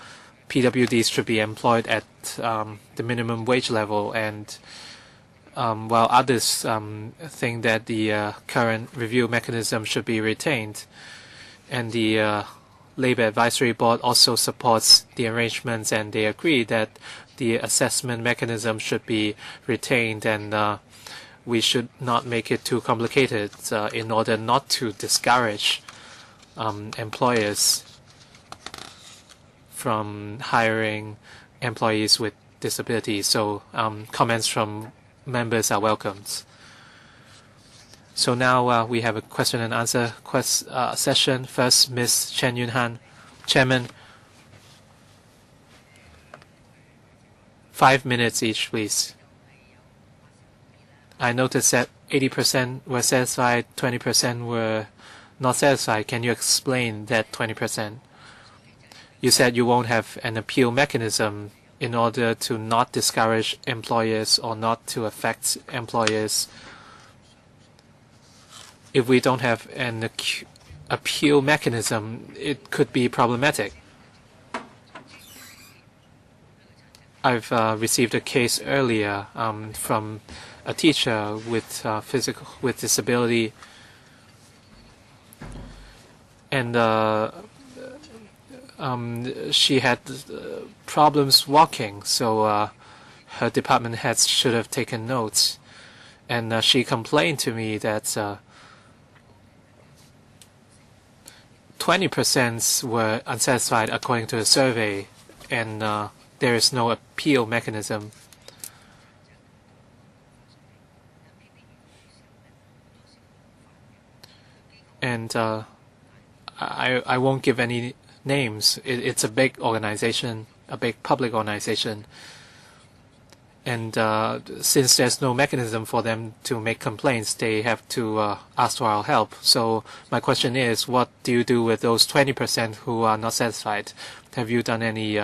PWDs should be employed at the minimum wage level, and while others think that the current review mechanism should be retained. And the Labour Advisory Board also supports the arrangements, and they agree that the assessment mechanism should be retained, and we should not make it too complicated in order not to discourage employers from hiring employees with disabilities. So comments from members are welcomed. So now we have a question and answer session. First, Ms. Chen Yunhan, Chairman. 5 minutes each, please. I noticed that 80% were satisfied, 20% were not satisfied. Can you explain that 20%? You said you won't have an appeal mechanism in order to not discourage employers or not to affect employers. If we don't have an appeal mechanism, it could be problematic. I've received a case earlier from a teacher with disability, and she had problems walking, so her department heads should have taken notes, and she complained to me that 20% were unsatisfied according to a survey, and there is no appeal mechanism. And I won't give any names. It's a big organization, a big public organization. And since there's no mechanism for them to make complaints, they have to ask for our help. So my question is, what do you do with those 20% who are not satisfied? Have you done any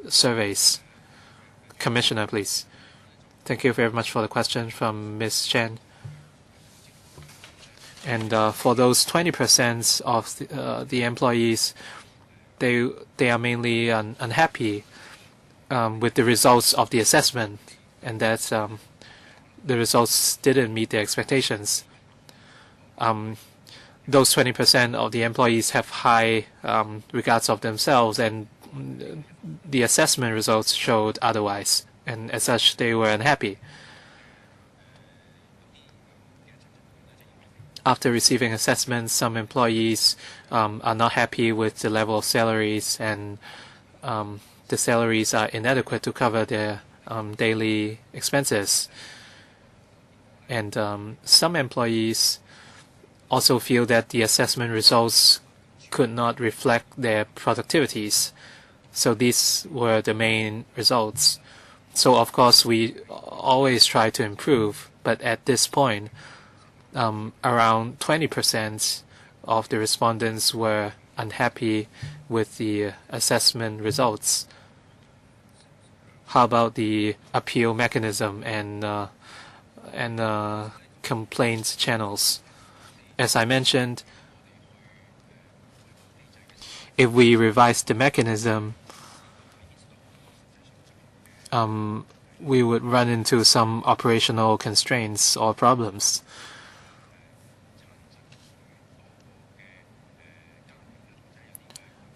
surveys? Commissioner, please. Thank you very much for the question from Ms. Chen. And for those 20% of the employees, they are mainly unhappy with the results of the assessment, and that the results didn't meet their expectations. Those 20% of the employees have high regards of themselves, and the assessment results showed otherwise, and as such they were unhappy. After receiving assessments, some employees are not happy with the level of salaries, and the salaries are inadequate to cover their daily expenses. And some employees also feel that the assessment results could not reflect their productivities. So these were the main results. So of course we always try to improve, but at this point, around 20% of the respondents were unhappy with the assessment results. How about the appeal mechanism and complaints channels? As I mentioned, if we revise the mechanism, we would run into some operational constraints or problems.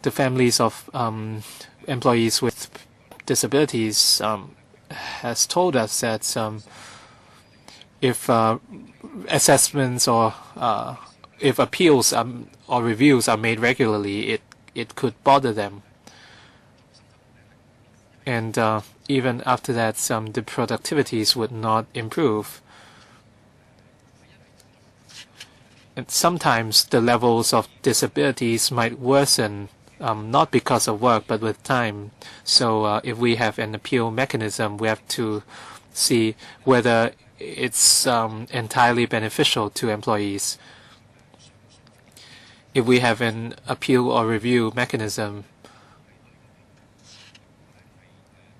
the families of employees with disabilities has told us that if assessments or if appeals or reviews are made regularly, it could bother them. And even after that, the productivities would not improve. And sometimes the levels of disabilities might worsen, not because of work, but with time. So if we have an appeal mechanism, we have to see whether it's entirely beneficial to employees. If we have an appeal or review mechanism,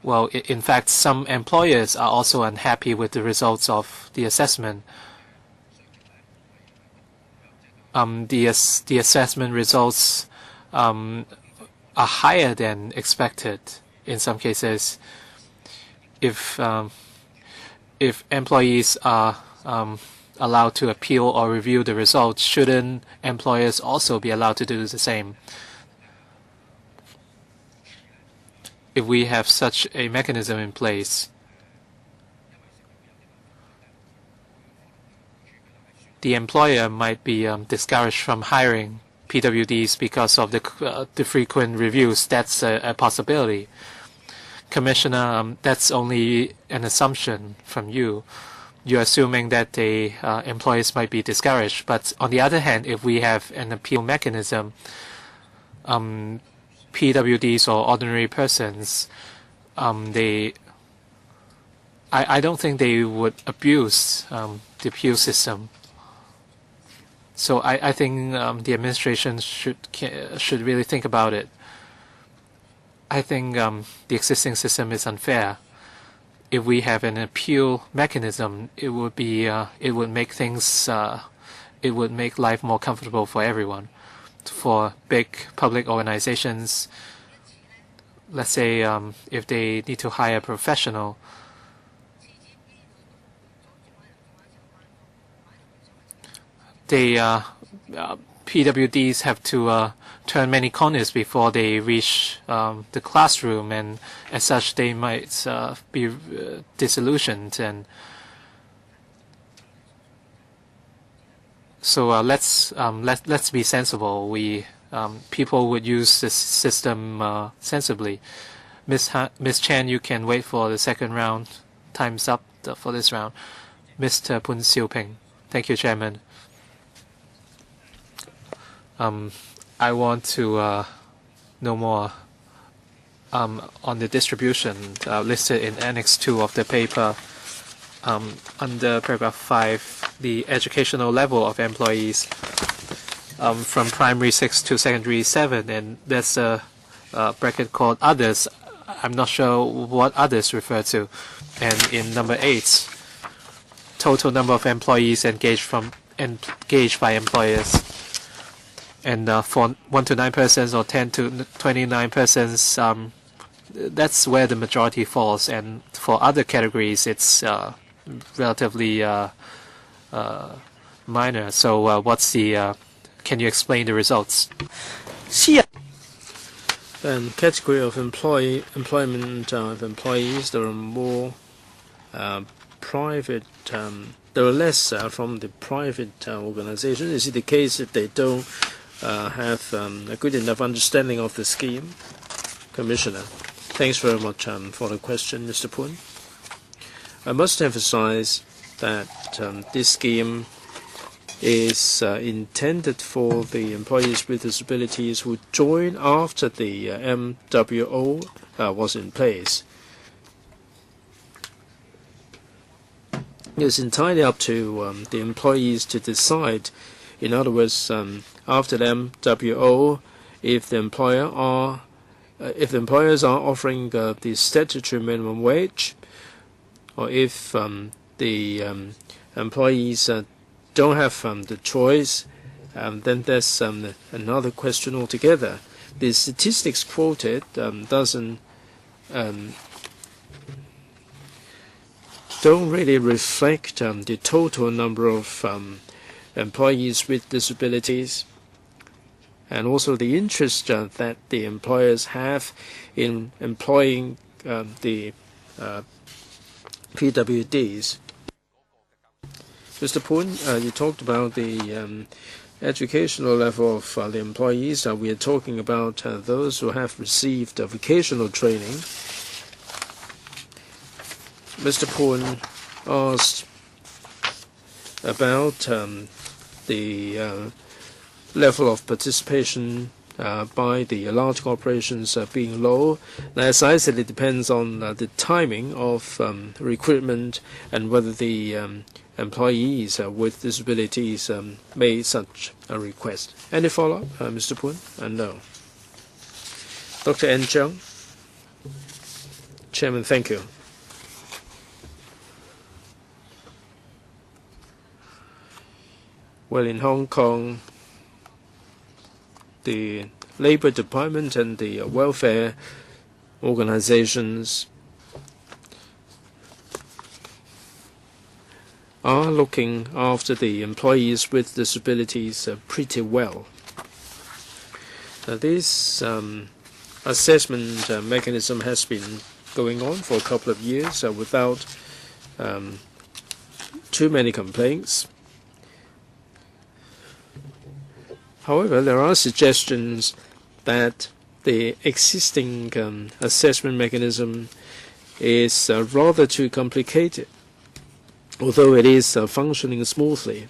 well, in fact, some employers are also unhappy with the results of the assessment. The assessment results are higher than expected in some cases. If employees are allowed to appeal or review the results, shouldn't employers also be allowed to do the same? If we have such a mechanism in place, the employer might be discouraged from hiring PWDs because of the frequent reviews. That's a possibility. Commissioner, that's only an assumption from you. You're assuming that the employees might be discouraged. But on the other hand, if we have an appeal mechanism, PWDs or ordinary persons, I don't think they would abuse the appeal system. So I think the administration should really think about it. I think the existing system is unfair. If we have an appeal mechanism, it would make things it would make life more comfortable for everyone. For big public organizations, let's say if they need to hire a professional, PWDs have to turn many corners before they reach the classroom, and as such they might be disillusioned. And so let's be sensible. People would use this system sensibly. Ms. Chan, you can wait for the second round. Time's up for this round. Mr. Poon Siu Ping. Thank you, Chairman. I want to know more on the distribution listed in Annex 2 of the paper. Under paragraph 5, the educational level of employees from primary 6 to secondary 7, and there's a bracket called others. I'm not sure what others refer to. And in number 8, total number of employees engaged by employers. And for 1 to 9 persons or 10 to 29 persons, that's where the majority falls. And for other categories, it's relatively minor. So what's the can you explain the results? And category of employment of employees, there are more private, there are less from the private organizations. Is it the case if they don't have a good enough understanding of the scheme? Commissioner, thanks very much for the question, Mr. Poon. I must emphasize that this scheme is intended for the employees with disabilities who joined after the MWO was in place. It's entirely up to the employees to decide. In other words, after the MWO, if the employers are offering the statutory minimum wage, or if the employees don't have the choice, then there's another question altogether. The statistics quoted don't really reflect the total number of employees with disabilities. and also the interest that the employers have in employing the PWDs. Mr. Poon, you talked about the educational level of the employees. We are talking about those who have received vocational training. Mr. Poon asked about the level of participation by the large corporations being low. Now, as I said, it depends on the timing of recruitment and whether the employees with disabilities made such a request. Any follow-up, Mr. Poon? No. Dr. N. Chung. Chairman, thank you. Well, in Hong Kong, the Labour Department and the welfare organizations are looking after the employees with disabilities pretty well. Now, this assessment mechanism has been going on for a couple of years without too many complaints. However, there are suggestions that the existing assessment mechanism is rather too complicated, although it is functioning smoothly.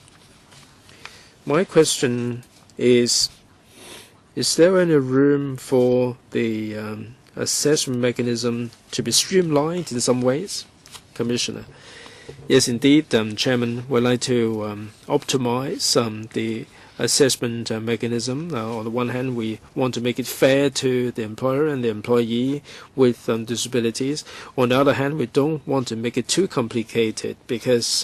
My question is there any room for the assessment mechanism to be streamlined in some ways? Commissioner. Yes, indeed, Chairman, we'd like to optimize the assessment mechanism. On the one hand, we want to make it fair to the employer and the employee with disabilities. On the other hand, we don't want to make it too complicated because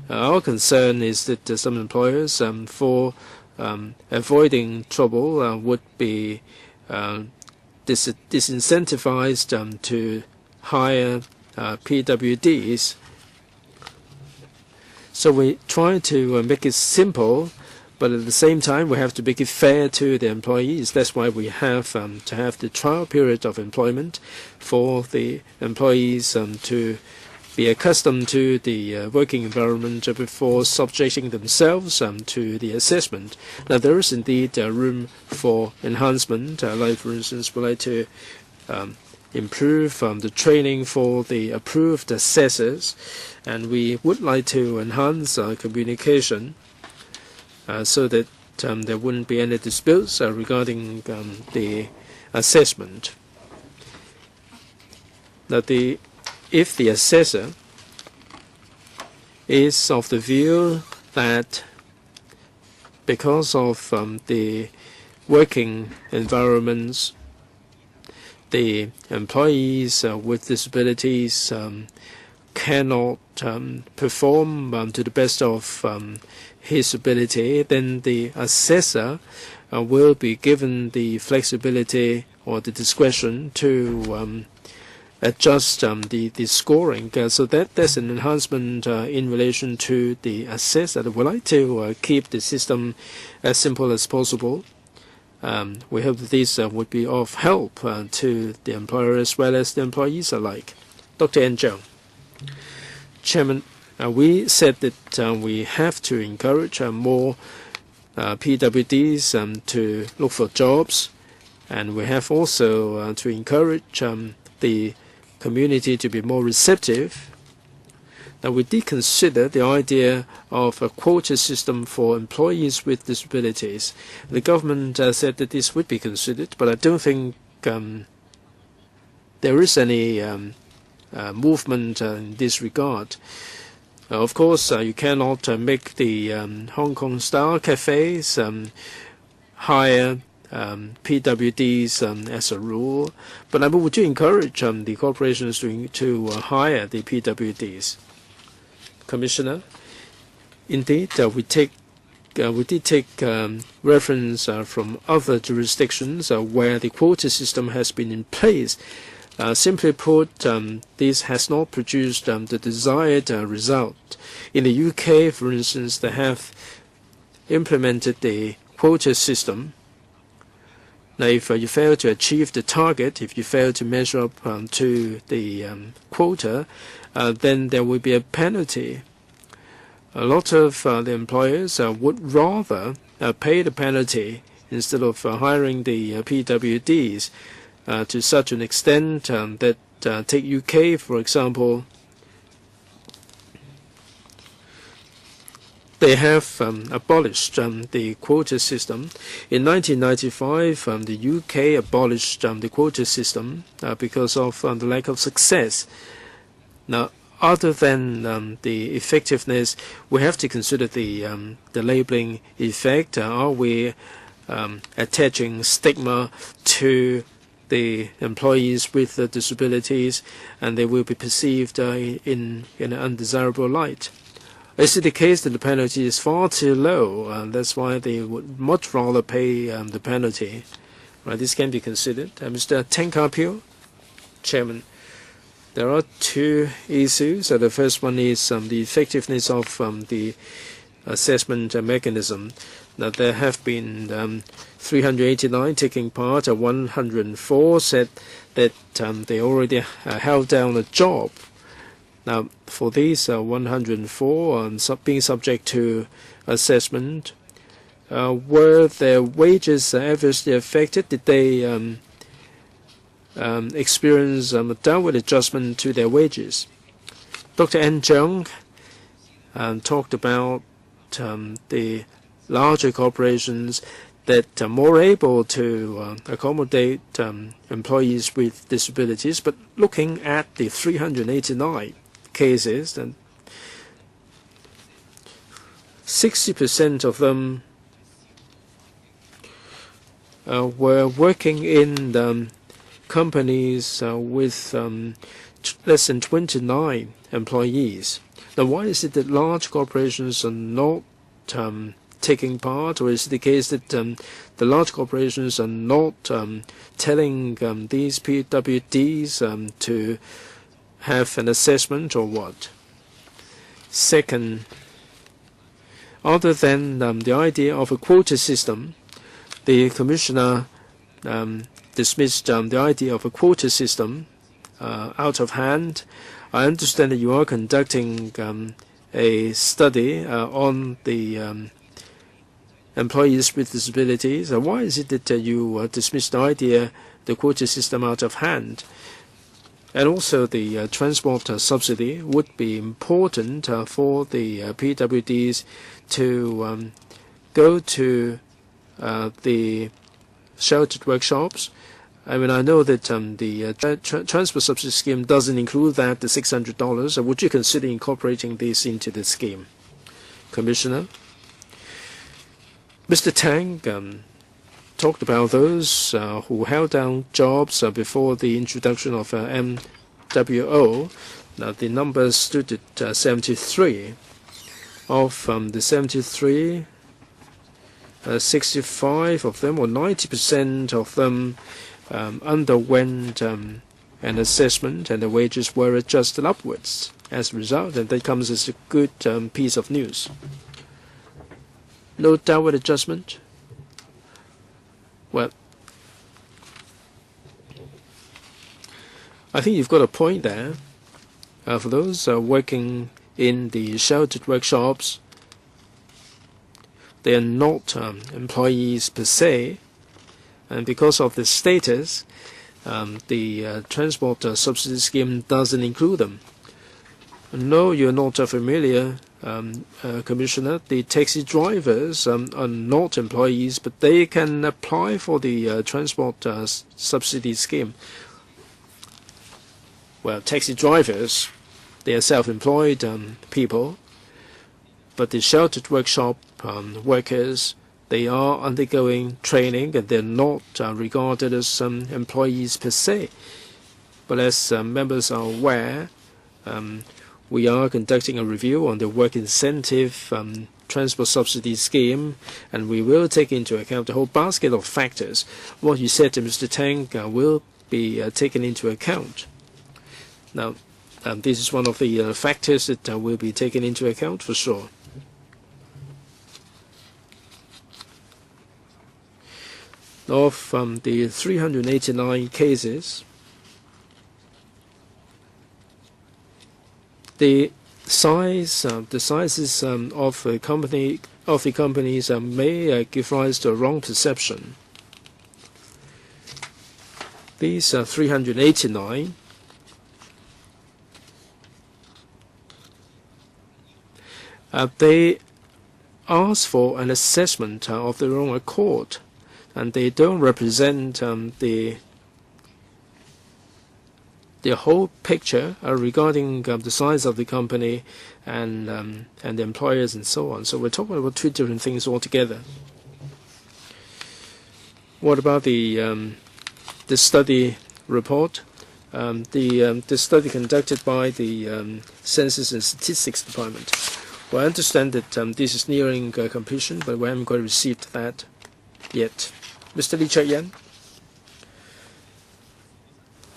our concern is that some employers, for avoiding trouble, would be disincentivized to hire PWDs. So we try to make it simple, but at the same time, we have to make it fair to the employees. That's why we have to have the trial period of employment for the employees to be accustomed to the working environment before subjecting themselves to the assessment. Now, there is indeed room for enhancement. Like, for instance, we'd like to improve the training for the approved assessors, and we would like to enhance communication so that there wouldn't be any disputes regarding the assessment. Now, if the assessor is of the view that because of the working environments, the employees with disabilities cannot perform to the best of his ability, then the assessor will be given the flexibility or the discretion to adjust the scoring. So that's an enhancement in relation to the assessor. We like to keep the system as simple as possible. We hope that this would be of help to the employer as well as the employees alike. Dr. N. Chung. Chairman, we said that we have to encourage more PWDs to look for jobs, and we have also to encourage the community to be more receptive. Now, we did consider the idea of a quota system for employees with disabilities. The government said that this would be considered, but I don't think there is any movement in this regard. Of course, you cannot make the Hong Kong-style cafes hire PWDs as a rule, but I would encourage the corporations to hire the PWDs. Commissioner, indeed, we did take reference from other jurisdictions where the quota system has been in place. Simply put, this has not produced the desired result. In the UK, for instance, they have implemented the quota system, Now, if you fail to achieve the target, if you fail to measure up to the quota, then there will be a penalty. A lot of the employers would rather pay the penalty instead of hiring the PWDs to such an extent that take UK, for example. They have abolished the quota system. In 1995, the UK abolished the quota system because of the lack of success. Now, other than the effectiveness, we have to consider the labeling effect. Are we attaching stigma to the employees with disabilities, and they will be perceived in an undesirable light? Is it the case that the penalty is far too low? That's why they would much rather pay the penalty. Right, this can be considered. Mr. Tenkapio, Chairman, there are two issues. The first one is the effectiveness of the assessment mechanism. Now, there have been 389 taking part. 104 said that they already held down a job. Now, for these 104 being subject to assessment, were their wages adversely affected? Did they experience a downward adjustment to their wages? Dr. N. Chung talked about the larger corporations that are more able to accommodate employees with disabilities, but looking at the 389 cases, and 60% of them were working in companies with less than 29 employees. Now, why is it that large corporations are not taking part, or is it the case that the large corporations are not telling these PWDs to have an assessment, or what? Second, other than the idea of a quota system, the Commissioner dismissed the idea of a quota system out of hand. I understand that you are conducting a study on the employees with disabilities. Why is it that you dismissed the idea, the quota system, out of hand? And also, the transport subsidy would be important for the PWDs to go to the sheltered workshops. I mean, I know that the transport subsidy scheme doesn't include that, the $600. Would you consider incorporating this into the scheme? Commissioner? Mr. Tang talked about those who held down jobs before the introduction of MWO. Now, the number stood at 73. Of the 73, 65 of them, or 90% of them, underwent an assessment, and the wages were adjusted upwards as a result, and that comes as a good piece of news. No downward adjustment? Well, I think you've got a point there. For those working in the sheltered workshops, they are not employees per se, and because of the status, the transport subsidy scheme doesn't include them. No, you're not familiar, Commissioner. The taxi drivers are not employees, but they can apply for the transport subsidy scheme. Well, taxi drivers, they are self-employed people, but the sheltered workshop workers, they are undergoing training, and they're not regarded as employees per se. But as members are aware, we are conducting a review on the work incentive transport subsidy scheme, and we will take into account the whole basket of factors. What you said to Mr. Tang will be taken into account. Now, this is one of the factors that will be taken into account for sure. of the 389 cases, the sizes of the companies may give rise to a wrong perception. These 389 they ask for an assessment of their own accord, and they don't represent the whole picture regarding the size of the company and the employers and so on. So we're talking about two different things altogether. What about the study report? The study conducted by the Census and Statistics Department. Well, I understand that this is nearing completion, but we haven't quite received that yet. Mr. Lee Chek-yen?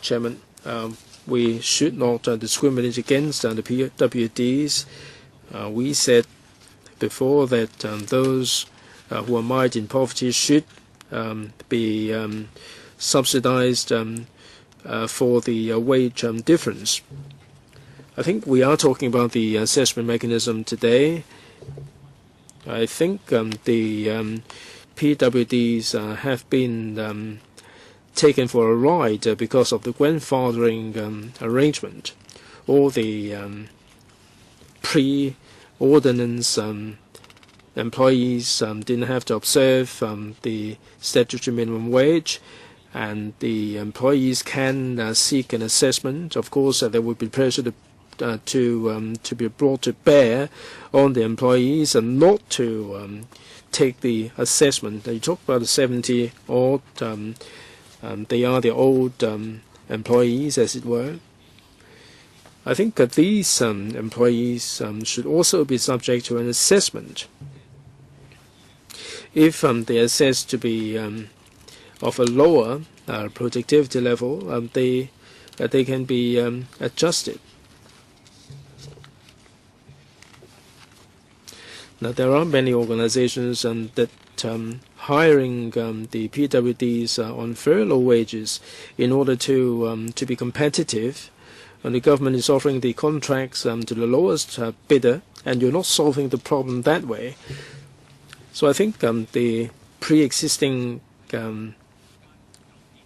Chairman, we should not discriminate against the PWDs. We said before that those who are mired in poverty should be subsidized for the wage difference. I think we are talking about the assessment mechanism today. I think the PWDs have been taken for a ride because of the grandfathering arrangement. All the pre-ordinance employees didn't have to observe the statutory minimum wage, and the employees can seek an assessment. Of course, there would be pressure to be brought to bear on the employees and not to take the assessment. You talk about the 70 odd. They are the old employees, as it were. I think that these employees should also be subject to an assessment. If they are assessed to be of a lower productivity level, they can be adjusted. Now, there are many organizations that hiring the PWDs on very low wages in order to be competitive, and the government is offering the contracts to the lowest bidder, and you're not solving the problem that way. So I think the pre-existing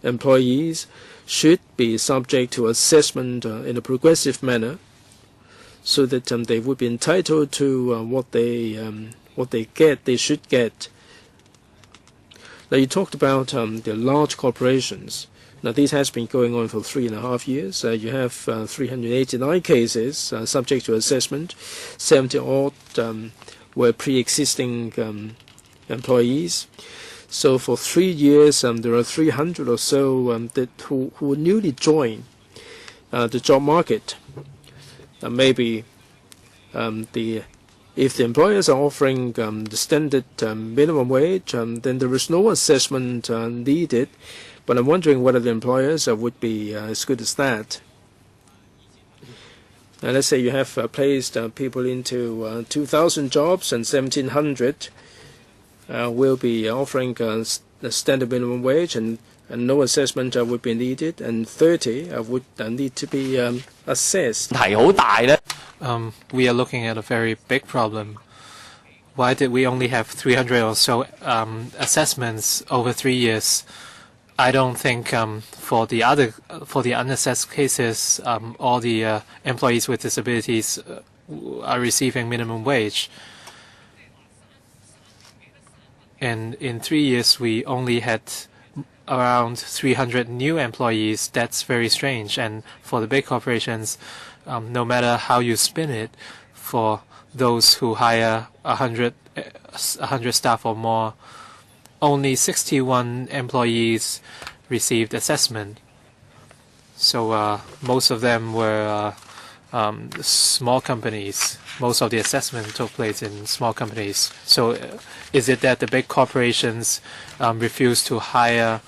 employees should be subject to assessment in a progressive manner, so that they would be entitled to what they should get. Now, you talked about the large corporations. Now, this has been going on for 3.5 years. You have 389 cases subject to assessment. 70 odd were pre-existing employees. So for 3 years, there are 300 or so who newly joined the job market. Maybe if the employers are offering the standard minimum wage, then there is no assessment needed. But I'm wondering whether the employers would be as good as that. Now, let's say you have placed people into 2,000 jobs, and 1,700 will be offering the standard minimum wage, and no assessment would be needed, and 30 would need to be assessed. We are looking at a very big problem. Why did we only have 300 or so assessments over 3 years? I don't think for the unassessed cases, all the employees with disabilities are receiving minimum wage. And in 3 years, we only had around 300 new employees. That's very strange. And for the big corporations, no matter how you spin it, for those who hire 100 staff or more, only 61 employees received assessment. So most of them were small companies. Most of the assessment took place in small companies. So is it that the big corporations refuse to hire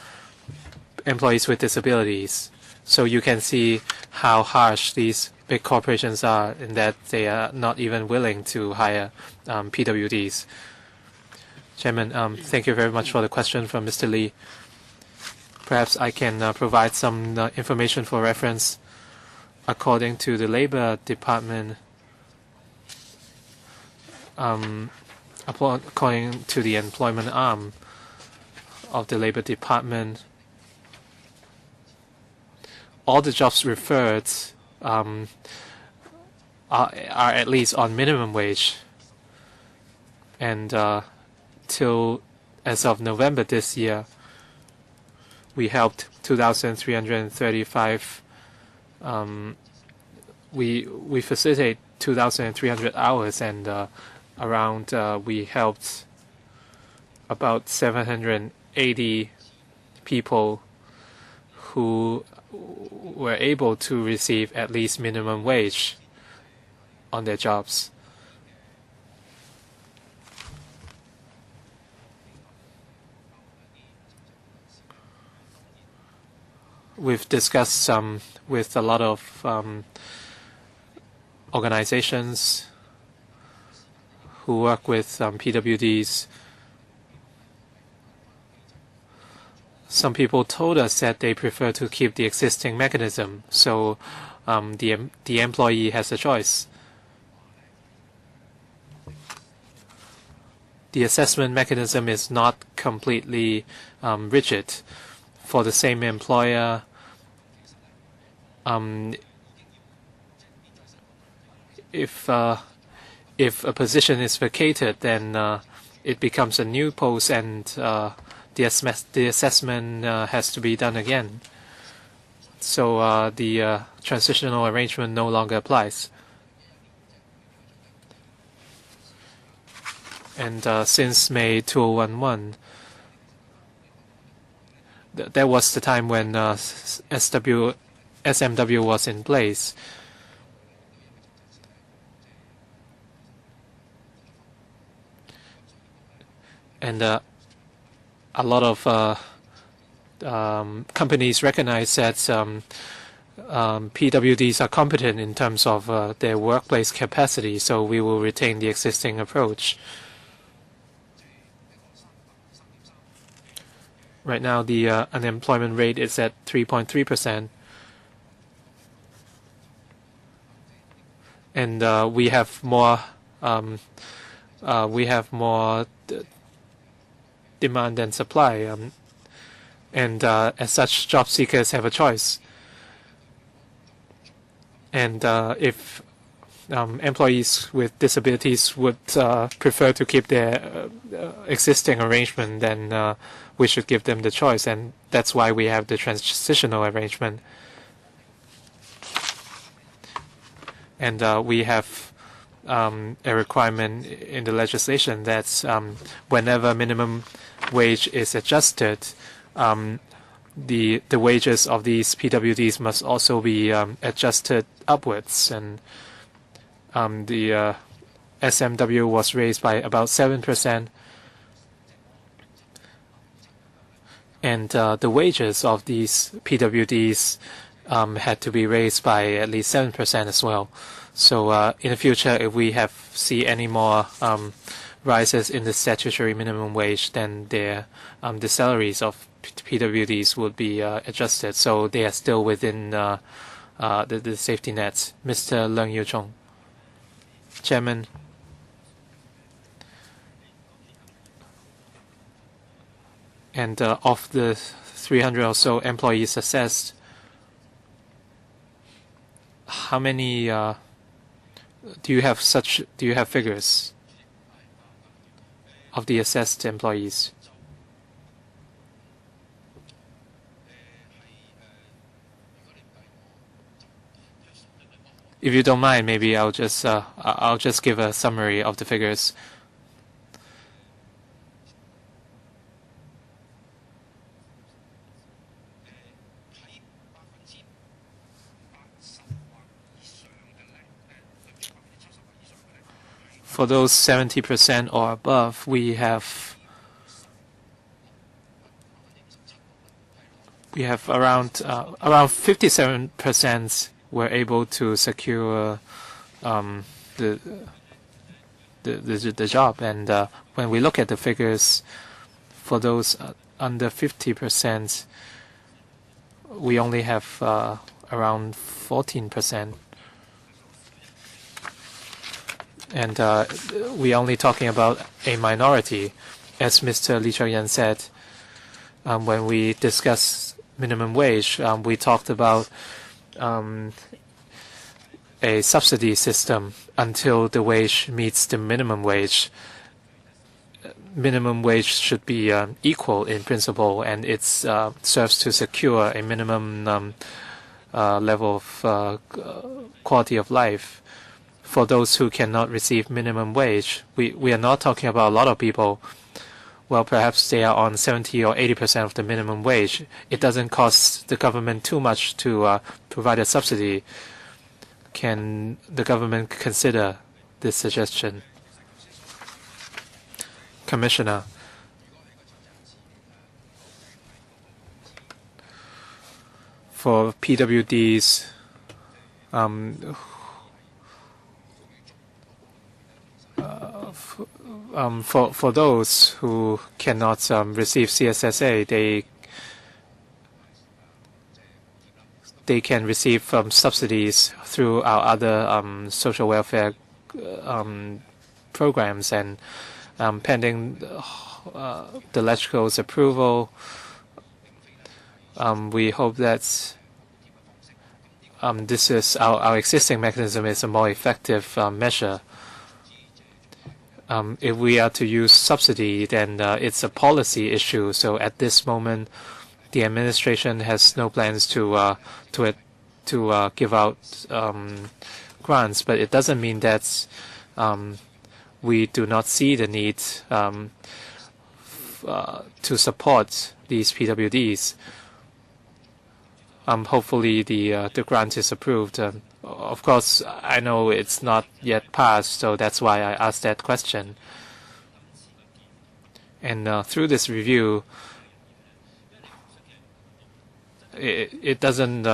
employees with disabilities? So you can see how harsh these big corporations are in that they are not even willing to hire PWDs. Chairman, thank you very much for the question from Mr. Lee. Perhaps I can provide some information for reference. According to the Labor Department, according to the employment arm of the Labor Department, all the jobs referred are at least on minimum wage. And till as of November this year, we helped 2,335. We facilitate 2,300 hours, and around we helped about 780 people who were able to receive at least minimum wage on their jobs. We've discussed with a lot of organizations who work with PWDs. Some people told us that they prefer to keep the existing mechanism, so the employee has a choice. The assessment mechanism is not completely rigid. For the same employer, if a position is vacated, then it becomes a new post, and the assessment has to be done again. So the transitional arrangement no longer applies. And since May 2011, that was the time when SMW was in place. And a lot of companies recognize that PWDs are competent in terms of their workplace capacity, so we will retain the existing approach. Right now, the unemployment rate is at 3.3%, and we have more demand than supply, and as such, job seekers have a choice. And if employees with disabilities would prefer to keep their existing arrangement, then we should give them the choice, and that's why we have the transitional arrangement. And we have a requirement in the legislation that whenever minimum wage is adjusted, the wages of these PWDs must also be adjusted upwards, and the SMW was raised by about 7%, and the wages of these PWDs had to be raised by at least 7% as well. So in the future, if we see any more rises in the statutory minimum wage, then the salaries of PWDs would be adjusted, so they are still within the safety nets. Mr. Leung Yu-chung. Chairman, and of the 300 or so employees assessed, how many do you have figures of the assessed employees? If you don't mind, maybe I'll just give a summary of the figures. For those 70% or above, we have around 57% were able to secure the job, and when we look at the figures for those under 50%, we only have around 14%. And we're only talking about a minority. As Mr. Lee Cheng-yan said, when we discussed minimum wage, we talked about a subsidy system until the wage meets the minimum wage. Minimum wage should be equal in principle, and it serves to secure a minimum level of quality of life for those who cannot receive minimum wage. We are not talking about a lot of people. Well, perhaps they are on 70 or 80% of the minimum wage. It doesn't cost the government too much to provide a subsidy. Can the government consider this suggestion? Commissioner, for PWDs, for those who cannot receive CSSA, they can receive subsidies through our other social welfare programs, and pending the legislature's approval, we hope that this is our existing mechanism is a more effective measure. If we are to use subsidy, then it's a policy issue. So at this moment, the administration has no plans to give out grants. But it doesn't mean that we do not see the need to support these PWDs. Hopefully, the grant is approved. Of course, I know it's not yet passed, so that's why I asked that question. And through this review, it doesn't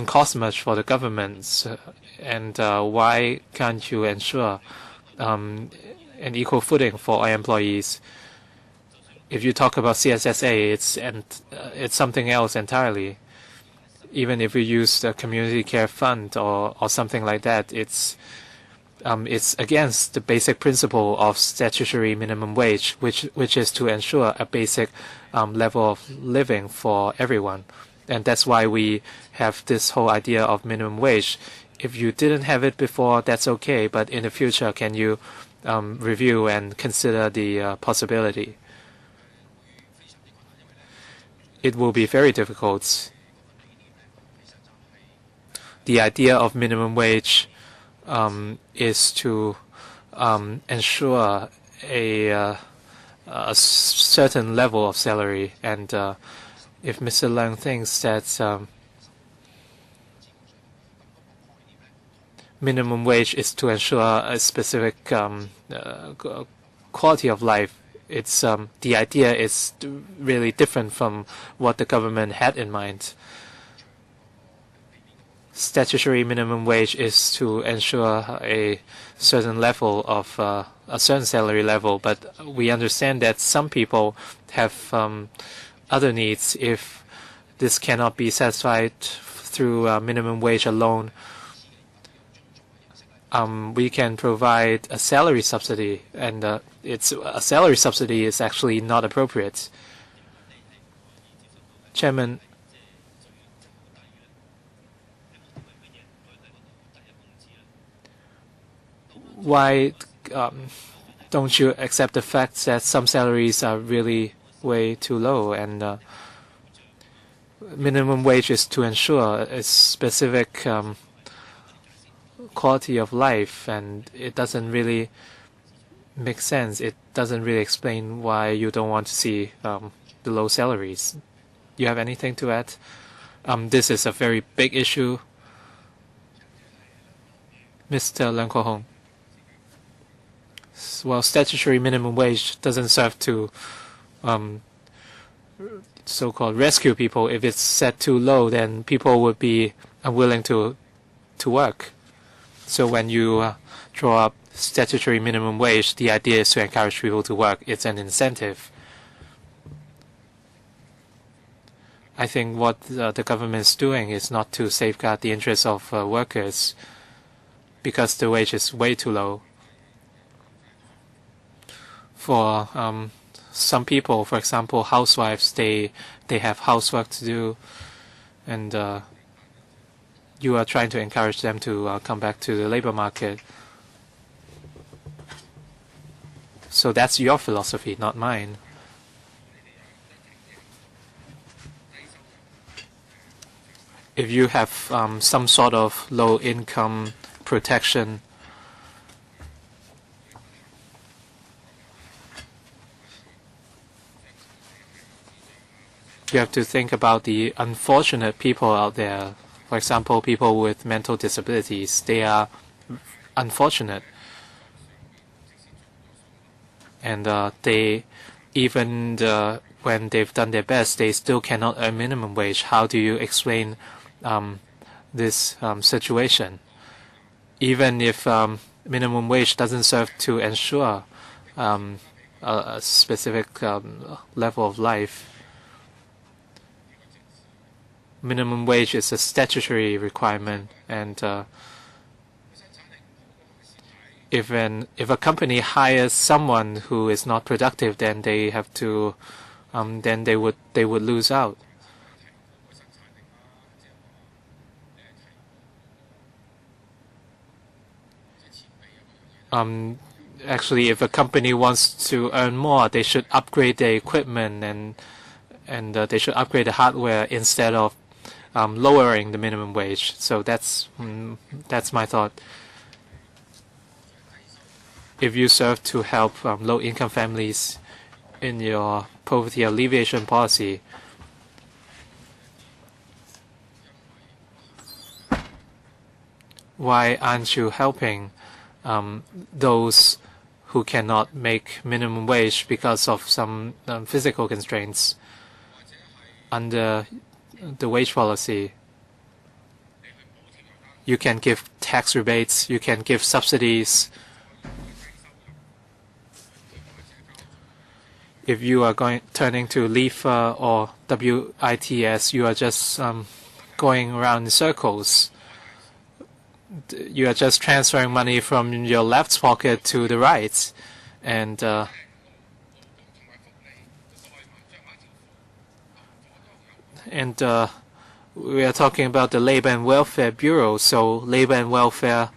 cost much for the governments. And why can't you ensure an equal footing for our employees? If you talk about CSSA, it's something else entirely. Even if you use the community care fund or something like that, it's against the basic principle of statutory minimum wage, which is to ensure a basic level of living for everyone. And that's why we have this whole idea of minimum wage. If you didn't have it before, that's okay. But in the future, can you review and consider the possibility? It will be very difficult. The idea of minimum wage is to ensure a certain level of salary. And if Mr. Leung thinks that minimum wage is to ensure a specific quality of life, it's the idea is really different from what the government had in mind. Statutory minimum wage is to ensure a certain level of a certain salary level, but we understand that some people have other needs. If this cannot be satisfied through minimum wage alone, we can provide a salary subsidy, and a salary subsidy is actually not appropriate. Chairman, why don't you accept the fact that some salaries are really way too low, and minimum wage is to ensure a specific quality of life, and it doesn't really make sense. It doesn't really explain why you don't want to see the low salaries. You have anything to add? This is a very big issue. Mr. Leung Kwok-hong. Well, statutory minimum wage doesn't serve to so-called rescue people. If it's set too low, then people would be unwilling to work. So when you draw up statutory minimum wage, the idea is to encourage people to work. It's an incentive. I think what the government is doing is not to safeguard the interests of workers because the wage is way too low. For some people, for example, housewives, they have housework to do, and you are trying to encourage them to come back to the labor market. So that's your philosophy, not mine. If you have some sort of low-income protection, you have to think about the unfortunate people out there. For example, people with mental disabilities. They are unfortunate. And they, even when they've done their best, they still cannot earn minimum wage. How do you explain this situation? Even if minimum wage doesn't serve to ensure a specific level of life, minimum wage is a statutory requirement, and if a company hires someone who is not productive, then they have to then they would lose out. Actually, if a company wants to earn more, they should upgrade their equipment and they should upgrade the hardware instead of lowering the minimum wage. So that's my thought. If you serve to help low-income families in your poverty alleviation policy, why aren't you helping those who cannot make minimum wage because of some physical constraints under the wage policy? You can give tax rebates, you can give subsidies. If you are turning to LIFA or WITS, you are just going around in circles. You are just transferring money from your left pocket to the right, and we are talking about the Labor and Welfare Bureau. So labor and welfare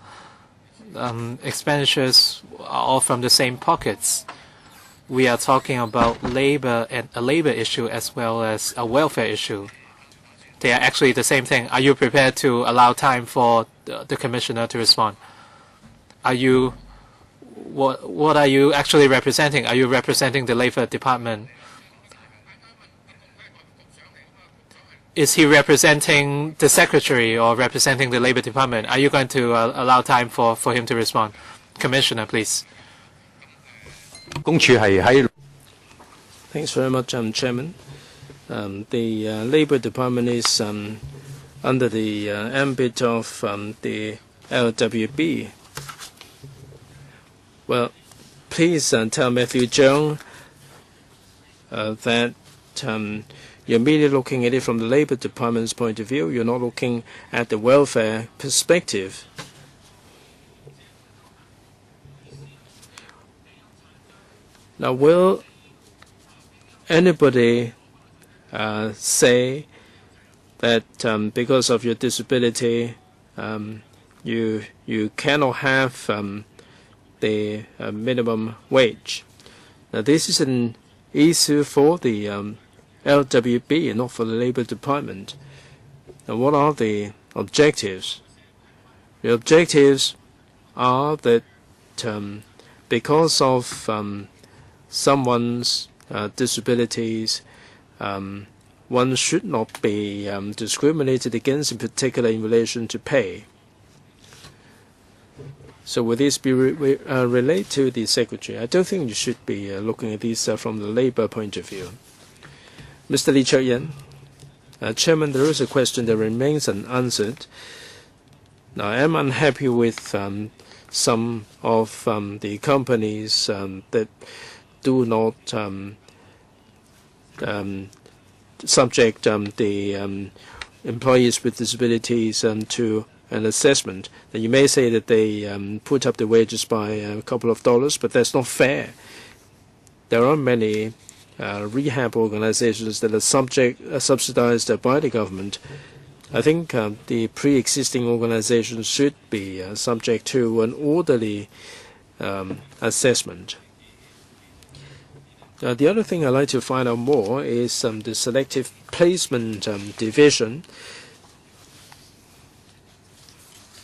expenditures are all from the same pockets. We are talking about labor and a labor issue as well as a welfare issue. They are actually the same thing. Are you prepared to allow time for the commissioner to respond? Are you what are you actually representing? Are you representing the Labor Department? Is he representing the Secretary or representing the Labor Department? Are you going to allow time for him to respond? Commissioner, please. Thanks very much, Chairman. The Labour Department is under the ambit of the LWB. Well, please tell Matthew Chung that you're merely looking at it from the Labour Department's point of view. You're not looking at the welfare perspective. Now, will anybody say that because of your disability, you cannot have the minimum wage? Now, this is an issue for the LWB and not for the Labour Department. Now, what are the objectives? The objectives are that because of someone's disabilities, one should not be discriminated against, in particular in relation to pay. So will this be relayed to the Secretary? I don't think you should be looking at this from the Labour point of view. Mr. Lee Chuk-yen, Chairman, there is a question that remains unanswered. Now, I am unhappy with some of the companies that do not subject the employees with disabilities to an assessment, then you may say that they put up the wages by a couple of dollars, but that's not fair. There are many rehab organizations that are subsidized by the government. I think the pre-existing organizations should be subject to an orderly assessment. The other thing I'd like to find out more is the selective placement division.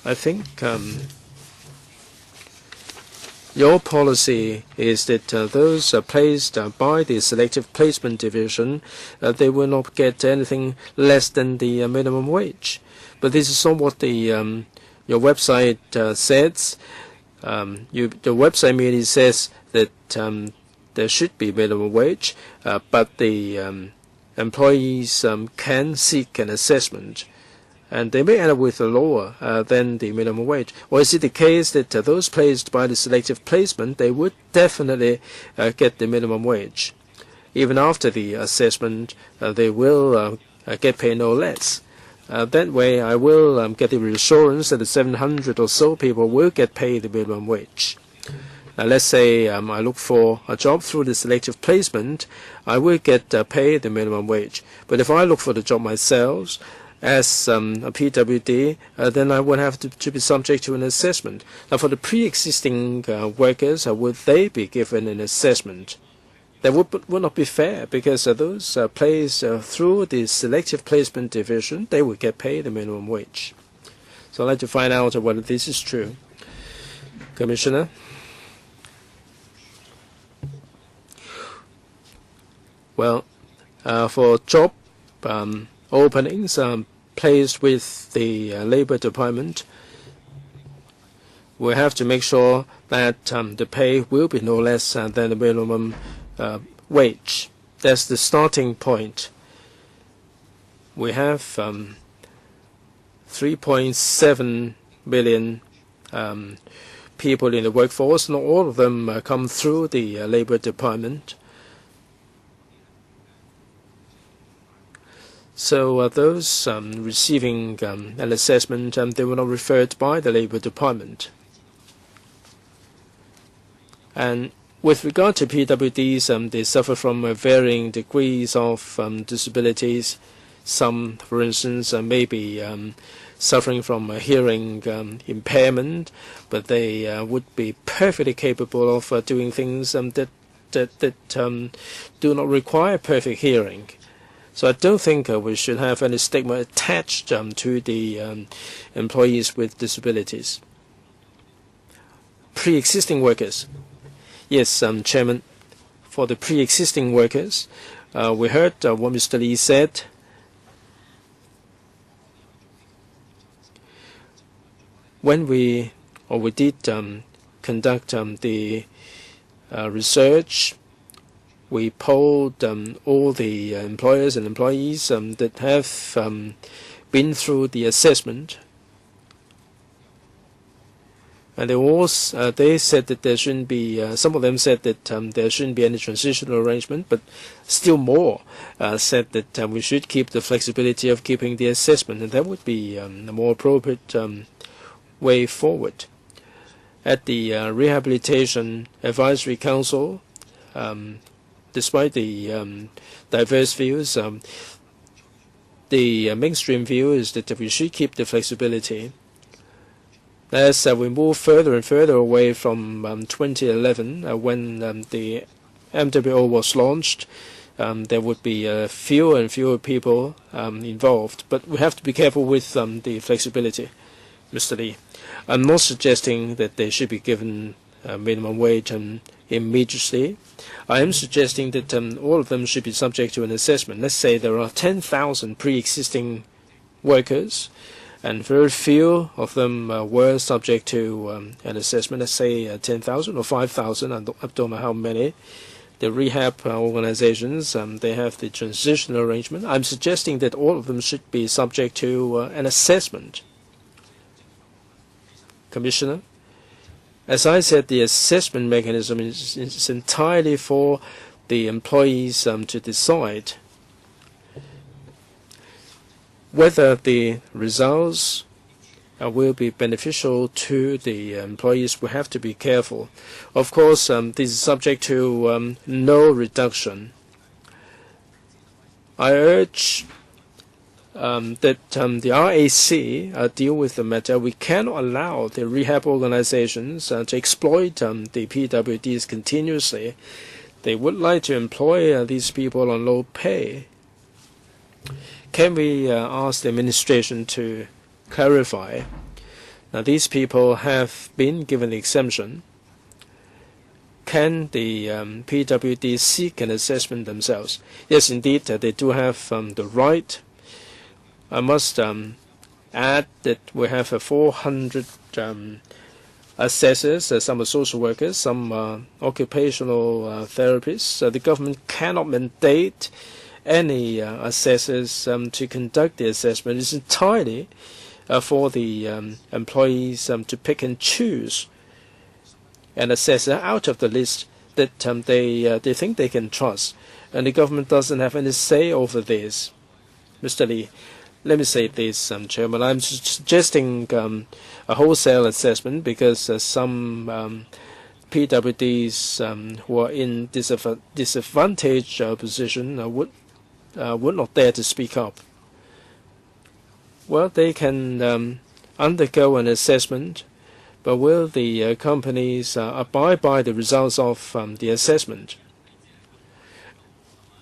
I think your policy is that those placed by the selective placement division, they will not get anything less than the minimum wage. But this is not what the your website says. The website merely says that there should be minimum wage, but the employees can seek an assessment, and they may end up with a lower than the minimum wage. Or is it the case that those placed by the selective placement, they would definitely get the minimum wage? Even after the assessment, they will get paid no less. That way, I will get the reassurance that the 700 or so people will get paid the minimum wage. Let's say I look for a job through the selective placement, I will get paid the minimum wage. But if I look for the job myself as a PWD, then I would have to be subject to an assessment. Now, for the pre-existing workers, would they be given an assessment? That would not be fair, because those placed through the selective placement division, they would get paid the minimum wage. So I'd like to find out whether this is true. Commissioner? Well, for job openings placed with the Labor Department, we have to make sure that the pay will be no less than the minimum wage. That's the starting point. We have 3.7 million people in the workforce. Not all of them come through the Labor Department. So those receiving an assessment, they were not referred by the Labor Department. And with regard to PWDs, they suffer from varying degrees of disabilities. Some, for instance, may be suffering from a hearing impairment, but they would be perfectly capable of doing things that do not require perfect hearing. So I don't think we should have any stigma attached to the employees with disabilities. Pre-existing workers. Yes, Chairman, for the pre-existing workers, we heard what Mr. Lee said. When we did conduct the research, we polled all the employers and employees that have been through the assessment, and they said that there shouldn't be. Some of them said that there shouldn't be any transitional arrangement, but still more said that we should keep the flexibility of keeping the assessment, and that would be a more appropriate way forward. At the Rehabilitation Advisory Council, despite the diverse views, the mainstream view is that we should keep the flexibility. As we move further and further away from 2011, when the MWO was launched, there would be fewer and fewer people involved. But we have to be careful with the flexibility, Mr. Lee. I'm not suggesting that they should be given minimum wage immediately. I am suggesting that all of them should be subject to an assessment. Let's say there are 10,000 pre-existing workers, and very few of them were subject to an assessment. Let's say 10,000 or 5,000, I don't know how many. The rehab organizations, they have the transitional arrangement. I'm suggesting that all of them should be subject to an assessment. Commissioner? As I said, the assessment mechanism is entirely for the employees to decide. whether the results will be beneficial to the employees, we have to be careful. Of course, this is subject to no reduction. I urge that the RAC deal with the matter. We cannot allow the rehab organizations to exploit the PWDs continuously. They would like to employ these people on low pay. Can we ask the administration to clarify? Now, these people have been given the exemption. Can the PWD seek an assessment themselves? Yes, indeed, they do have the right. I must add that we have 400 assessors, some are social workers, some are occupational therapists. The government cannot mandate any assessors to conduct the assessment. It's entirely for the employees to pick and choose an assessor out of the list that they think they can trust. And the government doesn't have any say over this. Mr. Lee, let me say this, Chairman. I'm suggesting a wholesale assessment because some PWDs who are in disadvantaged position would not dare to speak up. Well, they can undergo an assessment, but will the companies abide by the results of the assessment?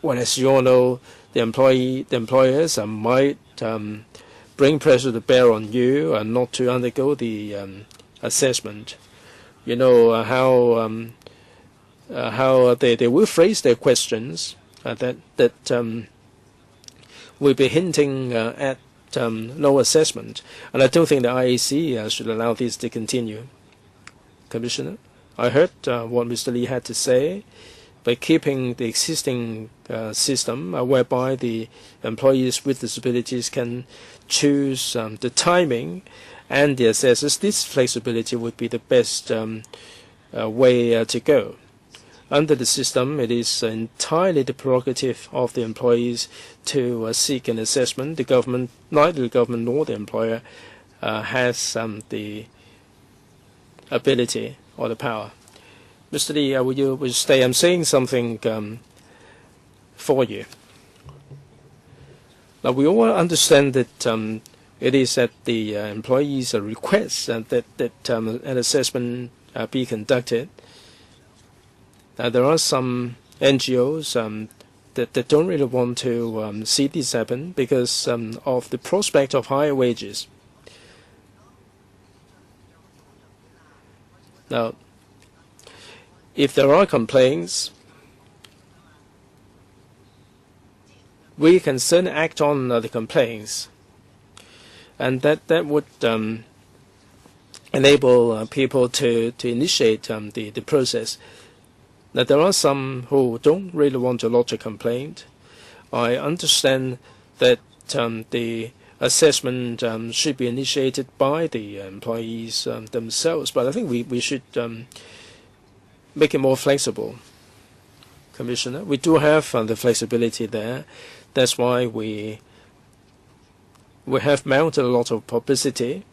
Well, as you all know, the employers might bring pressure to bear on you and not to undergo the assessment. You know how they will phrase their questions that will be hinting at no assessment, and I don't think the IAC should allow this to continue. Commissioner, I heard what Mr. Lee had to say. By keeping the existing system whereby the employees with disabilities can choose the timing and the assessors, this flexibility would be the best way to go. Under the system, it is entirely the prerogative of the employees to seek an assessment. The government, neither the government nor the employer has the ability or the power. Mr. Lee, will you stay? I'm saying something for you. Now, we all understand that it is at the employees' request that an assessment be conducted. There are some NGOs that don't really want to see this happen because of the prospect of higher wages. Now, if there are complaints, we can certainly act on the complaints, and that would enable people to initiate the process. Now, there are some who don't really want to lodge a complaint. I understand that the assessment should be initiated by the employees themselves, but I think we should make it more flexible. Commissioner, we do have the flexibility there. That's why we have mounted a lot of publicity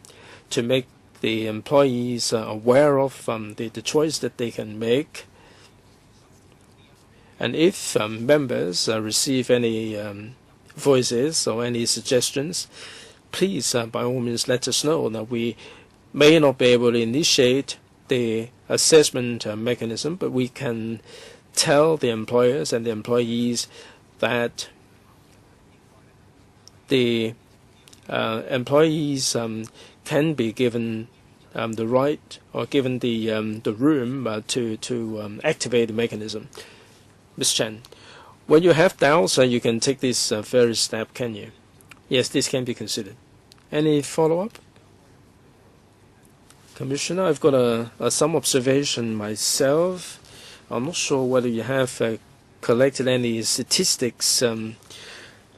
to make the employees aware of the choice that they can make. And if members receive any voices or any suggestions, please, by all means, let us know. That we may not be able to initiate the assessment mechanism, but we can tell the employers and the employees that the employees can be given the right or given the room to activate the mechanism. Ms. Chen, when you have doubts, you can take this very step, can you? Yes, this can be considered. Any follow-up? Commissioner, I've got some observation myself. I'm not sure whether you have collected any statistics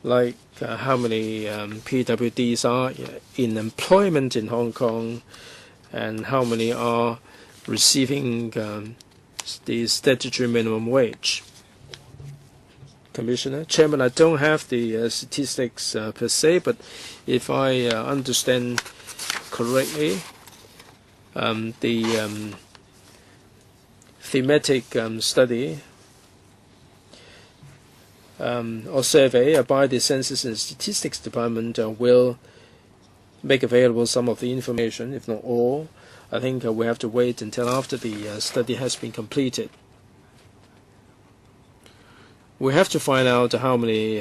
like how many PWDs are in employment in Hong Kong and how many are receiving the statutory minimum wage. Commissioner. Chairman, I don't have the statistics per se, but if I understand correctly, the thematic study or survey by the Census and Statistics Department will make available some of the information, if not all. I think we have to wait until after the study has been completed. We have to find out how many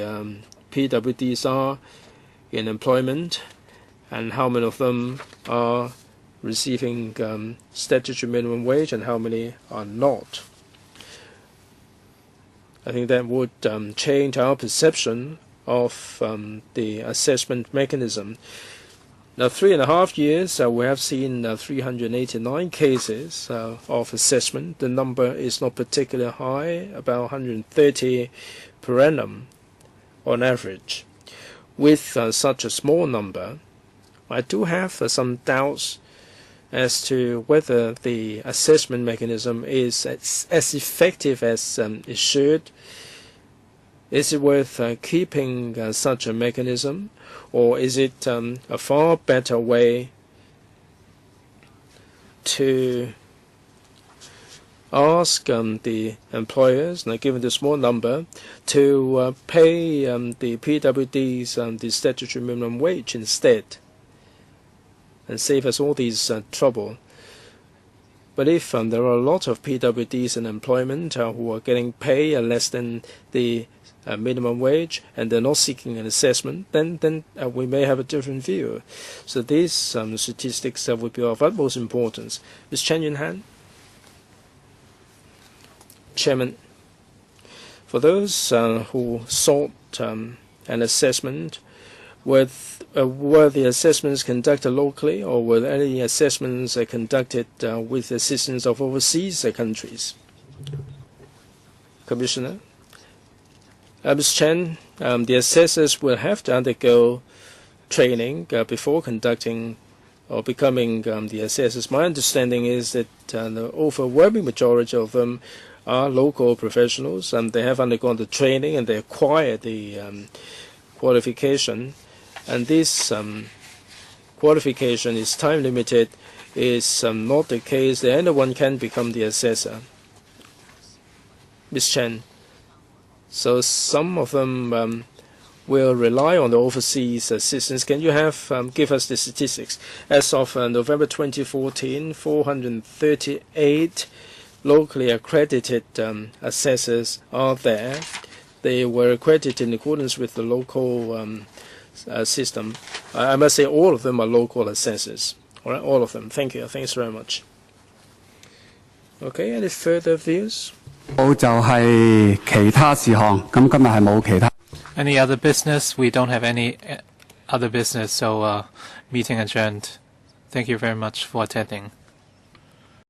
PWDs are in employment and how many of them are receiving statutory minimum wage and how many are not. I think that would change our perception of the assessment mechanism. Now, 3.5 years, we have seen 389 cases of assessment. The number is not particularly high, about 130 per annum on average. With such a small number, I do have some doubts as to whether the assessment mechanism is as effective as it should. Is it worth keeping such a mechanism, or is it a far better way to ask the employers, now given the small number, to pay the PWDs the statutory minimum wage instead and save us all these trouble? But if there are a lot of PWDs in employment who are getting pay less than the minimum wage and they're not seeking an assessment, then we may have a different view. So these statistics would be of utmost importance. Ms. Chen Yunhan. Chairman, for those who sought an assessment, were the assessments conducted locally, or were any assessments conducted with assistance of overseas countries? Commissioner. Ms. Chen, the assessors will have to undergo training before conducting or becoming the assessors. My understanding is that the overwhelming majority of them are local professionals, and they have undergone the training and they acquired the qualification. And this qualification is time limited, is not the case that anyone can become the assessor. Ms. Chen. So some of them will rely on the overseas assistance. Can you give us the statistics? As of November 2014, 438 locally accredited assessors are there. They were accredited in accordance with the local system. I must say all of them are local assessors. All right, all of them. Thank you. Thanks very much. Okay, any further views? Any other business? We don't have any other business, so meeting adjourned. Thank you very much for attending.